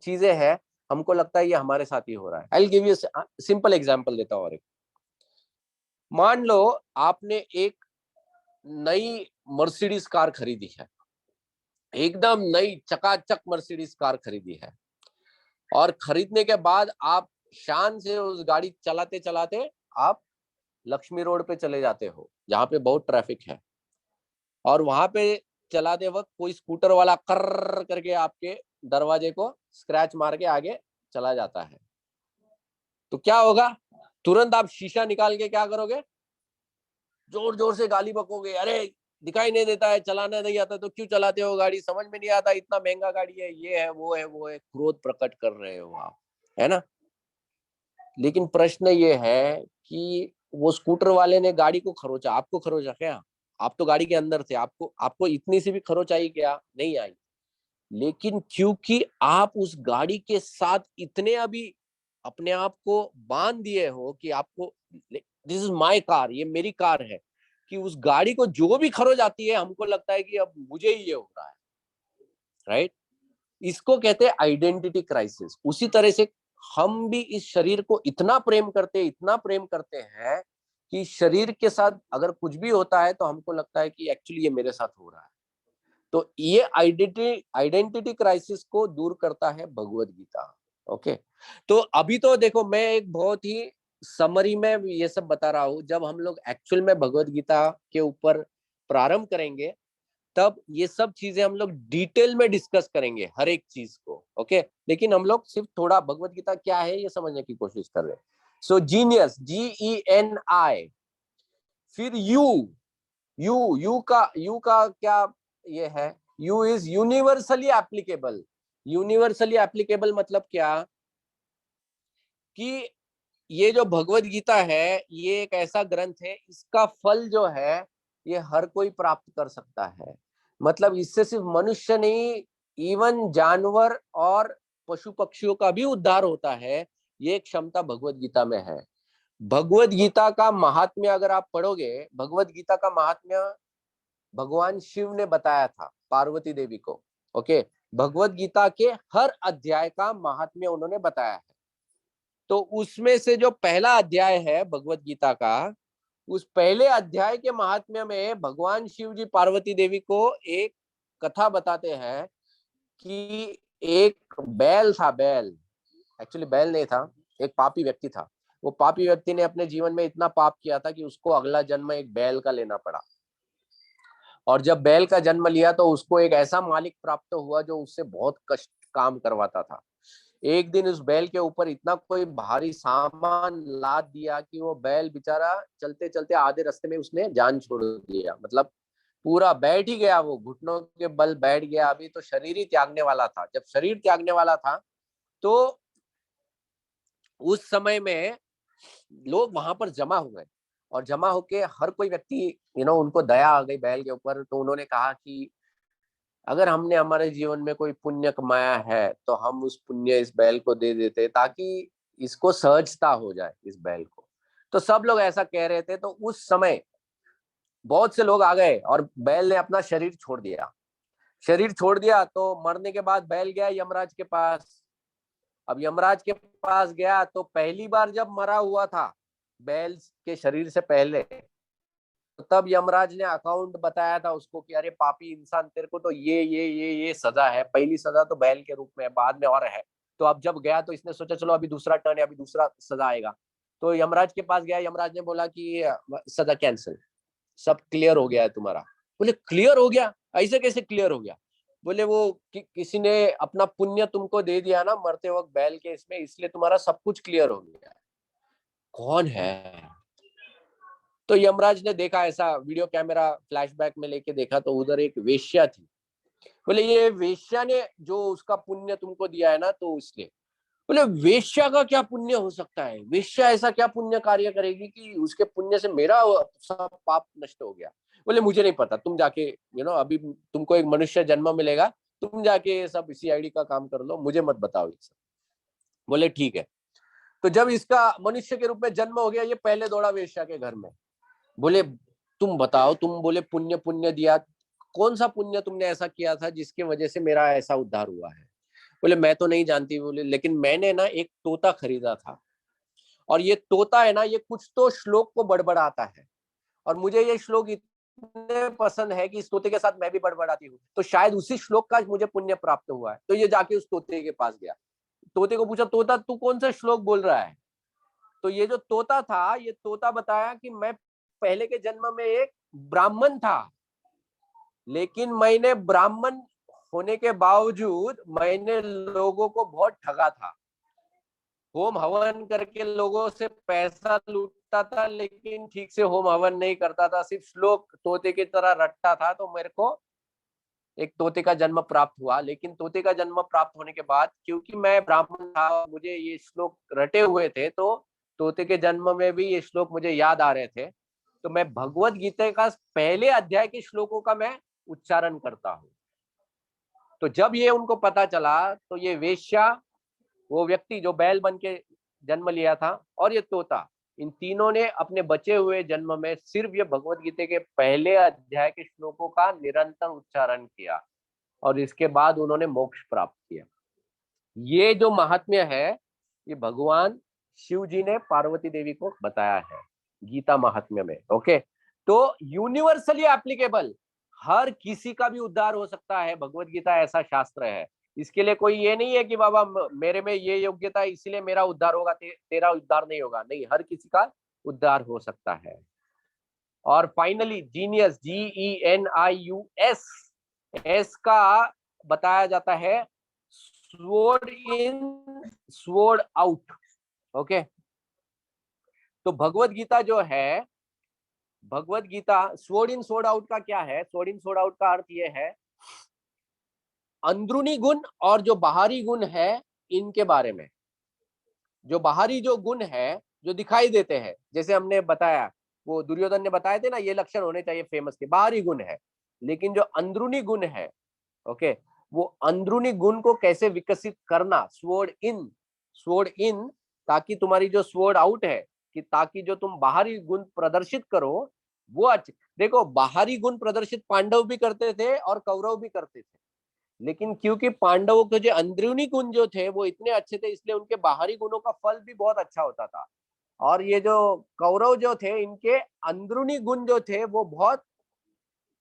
चीजें हैं, हमको लगता है ये हमारे साथ ही हो रहा है। I will give you simple example देता हूँ। और मान लो आपने एक नई मर्सिडीज कार खरीदी है, एकदम नई चकाचक मर्सिडीज कार खरीदी है, और खरीदने के बाद आप शान से उस गाड़ी चलाते चलाते आप लक्ष्मी रोड पे चले जाते हो जहाँ पे बहुत ट्रैफिक है, और वहां पे चलाते वक्त कोई स्कूटर वाला कर करके आपके दरवाजे को स्क्रैच मार के आगे चला जाता है। तो क्या होगा, तुरंत आप शीशा निकाल के क्या करोगे, जोर जोर से गाली बकोगे, अरे दिखाई नहीं देता है, चलाना नहीं आता तो क्यों चलाते हो गाड़ी, समझ में नहीं आता, इतना महंगा गाड़ी है, ये है वो है वो है, क्रोध प्रकट कर रहे हो आप, है ना। लेकिन प्रश्न ये है कि वो स्कूटर वाले ने गाड़ी को खरोचा, आपको खरोचा क्या, आप तो गाड़ी के अंदर थे, आपको आपको इतनी सी भी खरोच आई क्या, नहीं आई। लेकिन क्योंकि आप उस गाड़ी के साथ इतने अभी अपने आप को बांध दिए हो कि आपको दिस इज माई कार, ये मेरी कार है, कि उस गाड़ी को जो भी खरोच आती है हमको लगता है कि अब मुझे ही ये हो रहा है, राइट? इसको कहते हैं आइडेंटिटी क्राइसिस। उसी तरह से हम भी इस शरीर को इतना प्रेम करते हैं कि शरीर के साथ अगर कुछ भी होता है तो हमको लगता है कि एक्चुअली ये मेरे साथ हो रहा है। तो ये आइडेंटिटी क्राइसिस को दूर करता है भगवत गीता। ओके, तो अभी तो देखो मैं एक बहुत ही समरी में ये सब बता रहा हूँ। जब हम लोग एक्चुअल में भगवत गीता के ऊपर प्रारंभ करेंगे तब ये सब चीजें हम लोग डिटेल में डिस्कस करेंगे, हर एक चीज को। ओके, लेकिन हम लोग सिर्फ थोड़ा भगवत गीता क्या है ये समझने की कोशिश कर रहे हैं। सो जीनियस, GENI, फिर यू का क्या ये है? You is universally applicable. Universally applicable मतलब क्या? कि ये जो भगवत गीता है ये एक ऐसा ग्रंथ है, इसका फल जो है ये हर कोई प्राप्त कर सकता है। मतलब इससे सिर्फ मनुष्य नहीं, इवन जानवर और पशु पक्षियों का भी उद्धार होता है। ये क्षमता भगवत गीता में है। भगवत गीता का महात्म्य अगर आप पढ़ोगे, भगवत गीता का महात्म्य भगवान शिव ने बताया था पार्वती देवी को। ओके, भगवत गीता के हर अध्याय का महात्म्य उन्होंने बताया है। तो उसमें से जो पहला अध्याय है भगवत गीता का, उस पहले अध्याय के महात्म्य में भगवान शिव जी पार्वती देवी को एक कथा बताते हैं कि एक बैल था। बैल एक्चुअली बैल नहीं था, एक पापी व्यक्ति था। वो पापी व्यक्ति ने अपने जीवन में इतना पाप किया था कि उसको अगला जन्म एक बैल का लेना पड़ा। और जब बैल का जन्म लिया तो उसको एक ऐसा मालिक प्राप्त हुआ जो उससे बहुत कष्ट काम करवाता था। एक दिन उस बैल के ऊपर इतना कोई भारी सामान लाद दिया कि वो बैल बेचारा चलते चलते आधे रास्ते में उसने जान छोड़ दिया। मतलब पूरा बैठ ही गया, वो घुटनों के बल बैठ गया। अभी तो शरीर ही त्यागने वाला था। जब शरीर त्यागने वाला था तो उस समय में लोग वहां पर जमा हुए, और जमा होके हर कोई व्यक्ति उनको दया आ गई बैल के ऊपर। तो उन्होंने कहा कि अगर हमने हमारे जीवन में कोई पुण्य कमाया है तो हम उस पुण्य इस बैल को दे देते ताकि इसको सहजता हो जाए इस बैल को। तो सब लोग ऐसा कह रहे थे। तो उस समय बहुत से लोग आ गए और बैल ने अपना शरीर छोड़ दिया। शरीर छोड़ दिया तो मरने के बाद बैल गया यमराज के पास। अब यमराज के पास गया तो पहली बार जब मरा हुआ था बैल के शरीर से पहले, तो तब यमराज ने अकाउंट बताया था उसको कि अरे पापी इंसान, तेरे को तो ये सजा है। पहली सजा तो बैल के रूप में है, बाद में और है। तो अब जब गया तो इसने सोचा चलो अभी दूसरा टर्न है, अभी दूसरा सजा आएगा। तो यमराज के पास गया। यमराज ने बोला कि सजा कैंसिल, सब क्लियर हो गया है तुम्हारा। बोले क्लियर हो गया? ऐसे कैसे क्लियर हो गया? बोले वो किसी ने अपना पुण्य तुमको दे दिया ना मरते वक्त बैल के इसमें, इसलिए तुम्हारा सब कुछ क्लियर हो गया है। कौन है? तो यमराज ने देखा, ऐसा वीडियो कैमरा फ्लैशबैक में लेके देखा तो उधर एक वेश्या थी। बोले ये वेश्या ने जो उसका पुण्य तुमको दिया है ना, तो इसलिए। बोले वेश्या का क्या पुण्य हो सकता है? वेश्या ऐसा क्या पुण्य कार्य करेगी कि उसके पुण्य से मेरा सब पाप नष्ट हो गया? बोले मुझे नहीं पता, तुम जाके अभी तुमको एक मनुष्य जन्म मिलेगा, तुम जाके ये सब CID का काम कर लो, मुझे मत बताओ ये सब। बोले ठीक है। तो जब इसका मनुष्य के रूप में जन्म हो गया, ये पहले दौड़ा वेश्या के घर में। बोले तुम बताओ, तुम बोले पुण्य पुण्य दिया, कौन सा पुण्य तुमने ऐसा किया था जिसकी वजह से मेरा ऐसा उद्धार हुआ है? बोले मैं तो नहीं जानती। बोले लेकिन मैंने ना एक तोता खरीदा था, और ये तोता है ना, ये कुछ तो श्लोक को बड़बड़ाता है, और मुझे ये श्लोक इतने पसंद है कि इस तोते के साथ मैं भी बड़बड़ाती हूँ। तो शायद उसी श्लोक का मुझे पुण्य प्राप्त हुआ है। तो ये जाके उस तोते के पास गया, तोते को पूछा तोता तू कौन सा श्लोक बोल रहा है? तो ये जो तोता था, ये तोता बताया कि मैं पहले के जन्म में एक ब्राह्मण था, लेकिन मैंने ब्राह्मण होने के बावजूद मैंने लोगों को बहुत ठगा था। होम हवन करके लोगों से पैसा लूटता था, लेकिन ठीक से होम हवन नहीं करता था, सिर्फ श्लोक तोते की तरह रटता था। तो मेरे को एक तोते का जन्म प्राप्त हुआ। लेकिन तोते का जन्म प्राप्त होने के बाद, क्योंकि मैं ब्राह्मण था, मुझे ये श्लोक रटे हुए थे, तो तोते के जन्म में भी ये श्लोक मुझे याद आ रहे थे। तो मैं भगवत गीता का पहले अध्याय के श्लोकों का मैं उच्चारण करता हूँ। तो जब ये उनको पता चला तो ये वेश्या, वो व्यक्ति जो बैल बन के जन्म लिया था, और ये तोता, इन तीनों ने अपने बचे हुए जन्म में सिर्फ ये भगवत गीता के पहले अध्याय के श्लोकों का निरंतर उच्चारण किया और इसके बाद उन्होंने मोक्ष प्राप्त किया। ये जो महात्म्य है ये भगवान शिव जी ने पार्वती देवी को बताया है गीता महात्म्य में। ओके, तो यूनिवर्सली एप्लीकेबल, हर किसी का भी उद्धार हो सकता है। भगवत गीता ऐसा शास्त्र है, इसके लिए कोई ये नहीं है कि बाबा मेरे में ये योग्यता है इसलिए मेरा उद्धार होगा, तेरा उद्धार नहीं होगा। नहीं, हर किसी का उद्धार हो सकता है। और फाइनली जीनियस, GENIUS, एस का बताया जाता है स्वॉर्ड इन स्वॉर्ड आउट। ओके, तो भगवत गीता जो है, भगवत गीता स्वॉर्ड इन स्वॉर्ड आउट का क्या है? स्वॉर्ड इन स्वॉर्ड आउट का अर्थ ये है अंदरूनी गुण और जो बाहरी गुण है इनके बारे में। जो बाहरी जो गुण है जो दिखाई देते हैं, जैसे हमने बताया, वो दुर्योधन ने बताए थे ना, ये लक्षण होने चाहिए फेमस के, बाहरी गुण है। लेकिन जो अंदरूनी गुण है, ओके, वो अंदरूनी गुण को कैसे विकसित करना, स्वॉर्ड इन, ताकि तुम्हारी जो स्वॉर्ड आउट है, कि ताकि जो तुम बाहरी गुण प्रदर्शित करो वो अच्छे। देखो, बाहरी गुण प्रदर्शित पांडव भी करते थे और कौरव भी करते थे, लेकिन क्योंकि पांडवों के जो अंदरूनी गुण जो थे वो इतने अच्छे थे, इसलिए उनके बाहरी गुणों का फल भी बहुत अच्छा होता था। और ये जो कौरव जो थे, इनके अंदरूनी गुण जो थे वो बहुत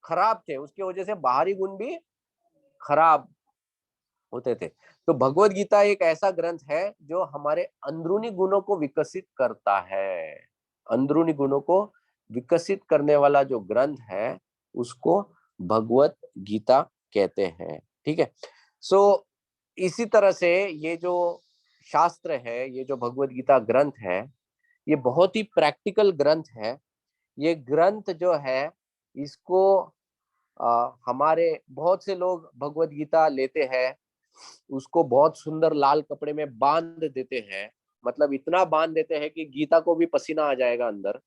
खराब थे, उसकी वजह से बाहरी गुण भी खराब होते थे। तो भगवत गीता एक ऐसा ग्रंथ है जो हमारे अंदरूनी गुणों को विकसित करता है। अंदरूनी गुणों को विकसित करने वाला जो ग्रंथ है उसको भगवत गीता कहते हैं। ठीक है, सो इसी तरह से ये जो शास्त्र है, ये जो भगवत गीता ग्रंथ है, ये बहुत ही प्रैक्टिकल ग्रंथ है। ये ग्रंथ जो है इसको हमारे बहुत से लोग भगवत गीता लेते हैं, उसको बहुत सुंदर लाल कपड़े में बांध देते हैं, मतलब इतना बांध देते हैं कि गीता को भी पसीना आ जाएगा अंदर,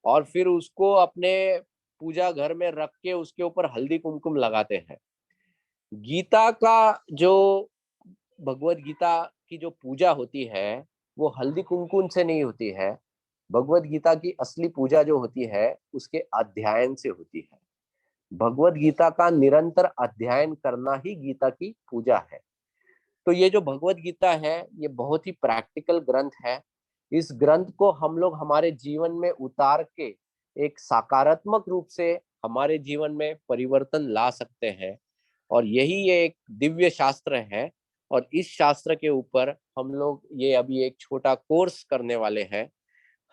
और फिर उसको अपने पूजा घर में रख के उसके ऊपर हल्दी कुमकुम लगाते हैं। गीता का जो भगवत गीता की जो पूजा होती है वो हल्दी कुमकुम से नहीं होती है। भगवत गीता की असली पूजा जो होती है उसके अध्ययन से होती है। भगवत गीता का निरंतर अध्ययन करना ही गीता की पूजा है। तो ये जो भगवत गीता है ये बहुत ही प्रैक्टिकल ग्रंथ है। इस ग्रंथ को हम लोग हमारे जीवन में उतार के एक सकारात्मक रूप से हमारे जीवन में परिवर्तन ला सकते हैं, और यही ये एक दिव्य शास्त्र है। और इस शास्त्र के ऊपर हम लोग ये अभी एक छोटा कोर्स करने वाले हैं।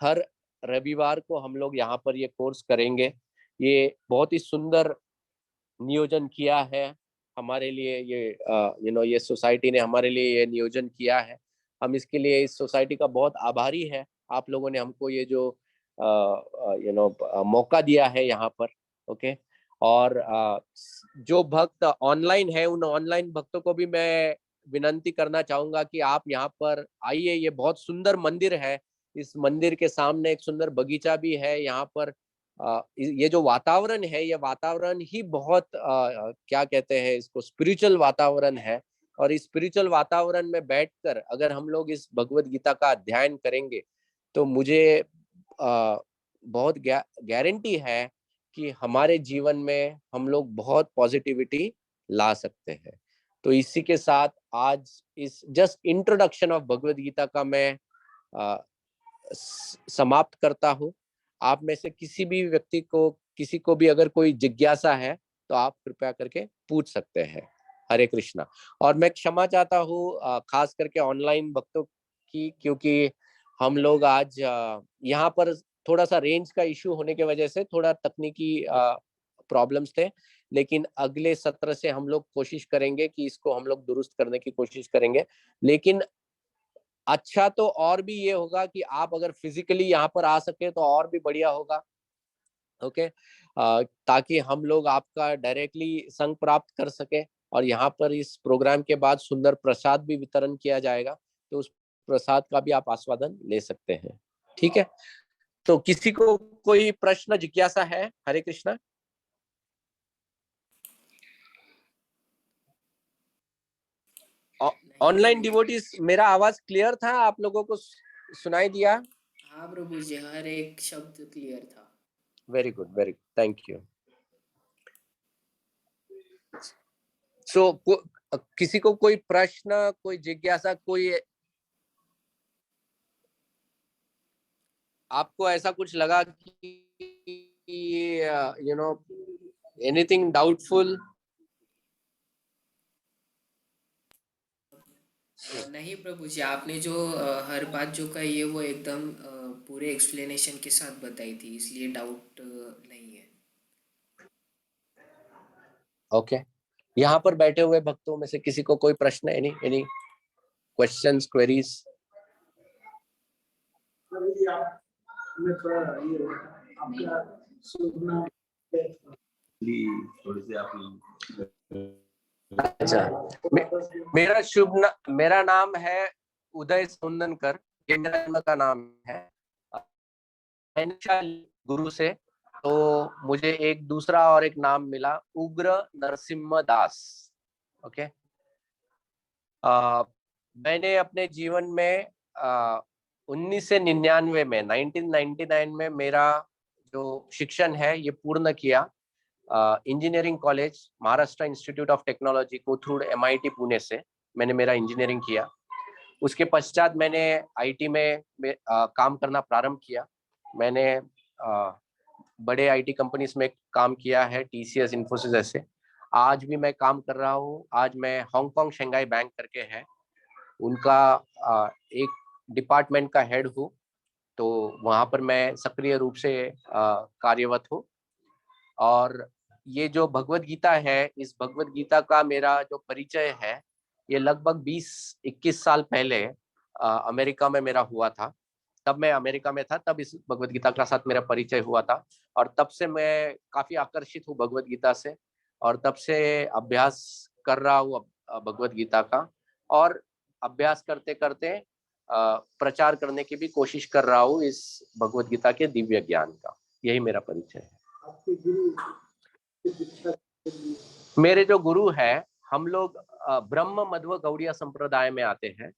हर रविवार को हम लोग यहाँ पर ये कोर्स करेंगे। ये बहुत ही सुंदर नियोजन किया है हमारे लिए, ये ये सोसाइटी ने हमारे लिए ये नियोजन किया है। हम इसके लिए इस सोसाइटी का बहुत आभारी है। आप लोगों ने हमको ये जो मौका दिया है यहाँ पर। ओके, और जो भक्त ऑनलाइन है उन ऑनलाइन भक्तों को भी मैं विनंती करना चाहूंगा कि आप यहाँ पर आइए। ये बहुत सुंदर मंदिर है, इस मंदिर के सामने एक सुंदर बगीचा भी है। यहाँ पर ये जो वातावरण है ये वातावरण ही बहुत क्या कहते हैं इसको, स्पिरिचुअल वातावरण है। और इस स्पिरिचुअल वातावरण में बैठकर अगर हम लोग इस भगवत गीता का अध्ययन करेंगे तो मुझे बहुत गारंटी है कि हमारे जीवन में हम लोग बहुत पॉजिटिविटी ला सकते हैं। तो इसी के साथ आज इस just introduction of Bhagavad Gita का मैं समाप्त करता हूँ। आप में से किसी भी व्यक्ति को, किसी को भी अगर कोई जिज्ञासा है तो आप कृपया करके पूछ सकते हैं। हरे कृष्णा। और मैं क्षमा चाहता हूँ खास करके ऑनलाइन भक्तों की, क्योंकि हम लोग आज यहाँ पर थोड़ा सा रेंज का इश्यू होने की वजह से थोड़ा तकनीकी प्रॉब्लम्स थे, लेकिन अगले सत्र से हम लोग कोशिश करेंगे कि इसको हम लोग दुरुस्त करने की कोशिश करेंगे। लेकिन अच्छा तो और भी ये होगा कि आप अगर फिजिकली यहाँ पर आ सके तो और भी बढ़िया होगा। ओके, ताकि हम लोग आपका डायरेक्टली संग प्राप्त कर सके, और यहाँ पर इस प्रोग्राम के बाद सुंदर प्रसाद भी वितरण किया जाएगा, तो उस प्रसाद का भी आप आस्वादन ले सकते हैं। ठीक है, तो किसी को कोई प्रश्न जिज्ञासा है? हरे कृष्णा। ऑनलाइन डिवोटीज, मेरा आवाज क्लियर था? आप लोगों को सुनाई दिया? हाँ प्रभु जी, हर एक शब्द क्लियर था। Very good, very good, thank you. So किसी को कोई प्रश्न, कोई जिज्ञासा, कोई आपको ऐसा कुछ लगा कि यू नो एनीथिंग डाउटफुल? नहीं प्रभु जी, आपने जो हर बात जो कही है वो एकदम पूरे एक्सप्लेनेशन के साथ बताई थी, इसलिए डाउट नहीं है। ओके, यहाँ पर बैठे हुए भक्तों में से किसी को कोई प्रश्न, एनी एनी क्वेश्चंस, क्वेरीज? अच्छा, मेरा नाम है उदय सुंदनकर, ये मेरा जन्म का नाम है। गुरु से तो मुझे एक दूसरा और एक नाम मिला, उग्र नरसिम्हा दास। ओके, मैंने अपने जीवन में 1999 में मेरा जो शिक्षण है ये पूर्ण किया। Engineering college, Maharashtra institute of technology, Kothrud, MIT Pune से मैंने मेरा इंजीनियरिंग किया। उसके पश्चात मैंने IT में काम करना प्रारंभ किया। मैंने बड़े IT कंपनीज में काम किया है, TCS, इन्फोसिस ऐसे। आज भी मैं काम कर रहा हूँ। आज मैं हांगकांग शंघाई बैंक करके है, उनका एक डिपार्टमेंट का हेड हूँ। तो वहाँ पर मैं सक्रिय रूप से कार्यरत हूँ। और ये जो भगवत गीता है, इस भगवत गीता का मेरा जो परिचय है ये लगभग 20-21 साल पहले अमेरिका में मेरा हुआ था। तब मैं अमेरिका में था, तब इस भगवत गीता के साथ मेरा परिचय हुआ था। और तब से मैं काफी आकर्षित हूँ भगवत गीता से, और तब से अभ्यास कर रहा हूँ भगवत गीता का। और अभ्यास करते करते प्रचार करने की भी कोशिश कर रहा हूँ इस भगवत गीता के दिव्य ज्ञान का। यही मेरा परिचय है। मेरे जो गुरु है, हम लोग ब्रह्म मध्व गौड़िया संप्रदाय में आते हैं,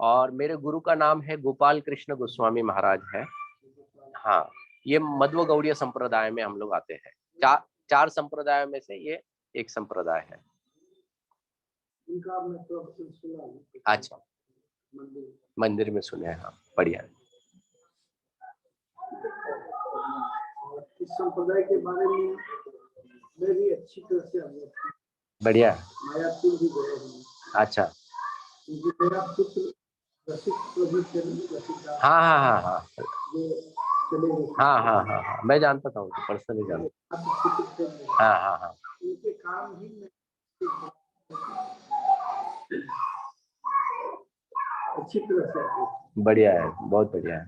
और मेरे गुरु का नाम है गोपाल कृष्ण गोस्वामी महाराज है। हाँ, ये मध्व गौड़िया संप्रदाय में हम लोग आते हैं। चार संप्रदायों में से ये एक संप्रदाय है। अच्छा, मंदिर में सुने हैं। हाँ, बढ़िया। इस संप्रदाय के बारे में मैं भी अच्छी तरह से अवगत हूँ। बढ़िया। मायापुर भी गए हैं। अच्छा, क्योंकि मेरा पुत्र हाँ हाँ हाँ हाँ चले गए। हाँ, मैं जानता था उनको, पर्सनली जानता। हाँ, उनके काम ही मैं अच्छी तरह से। बढ़िया है, बहुत बढ़िया है।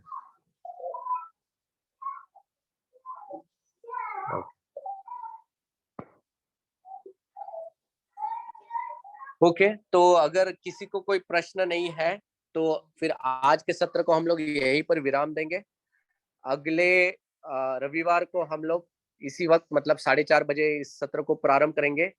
ओके, तो अगर किसी को कोई प्रश्न नहीं है तो फिर आज के सत्र को हम लोग यहीं पर विराम देंगे। अगले रविवार को हम लोग इसी वक्त मतलब 4:30 बजे इस सत्र को प्रारंभ करेंगे।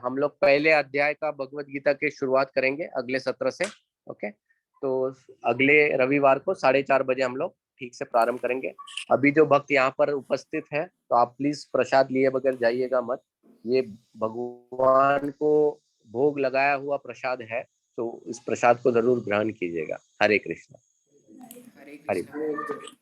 हम लोग पहले अध्याय का भगवत गीता के शुरुआत करेंगे अगले सत्र से। ओके, तो अगले रविवार को 4:30 बजे हम लोग ठीक से प्रारंभ करेंगे। अभी जो भक्त यहाँ पर उपस्थित है तो आप प्लीज प्रसाद लिए बगैर जाइएगा मत। ये भगवान को भोग लगाया हुआ प्रसाद है, तो इस प्रसाद को जरूर ग्रहण कीजिएगा। हरे कृष्ण। हरे हरे कृष्ण।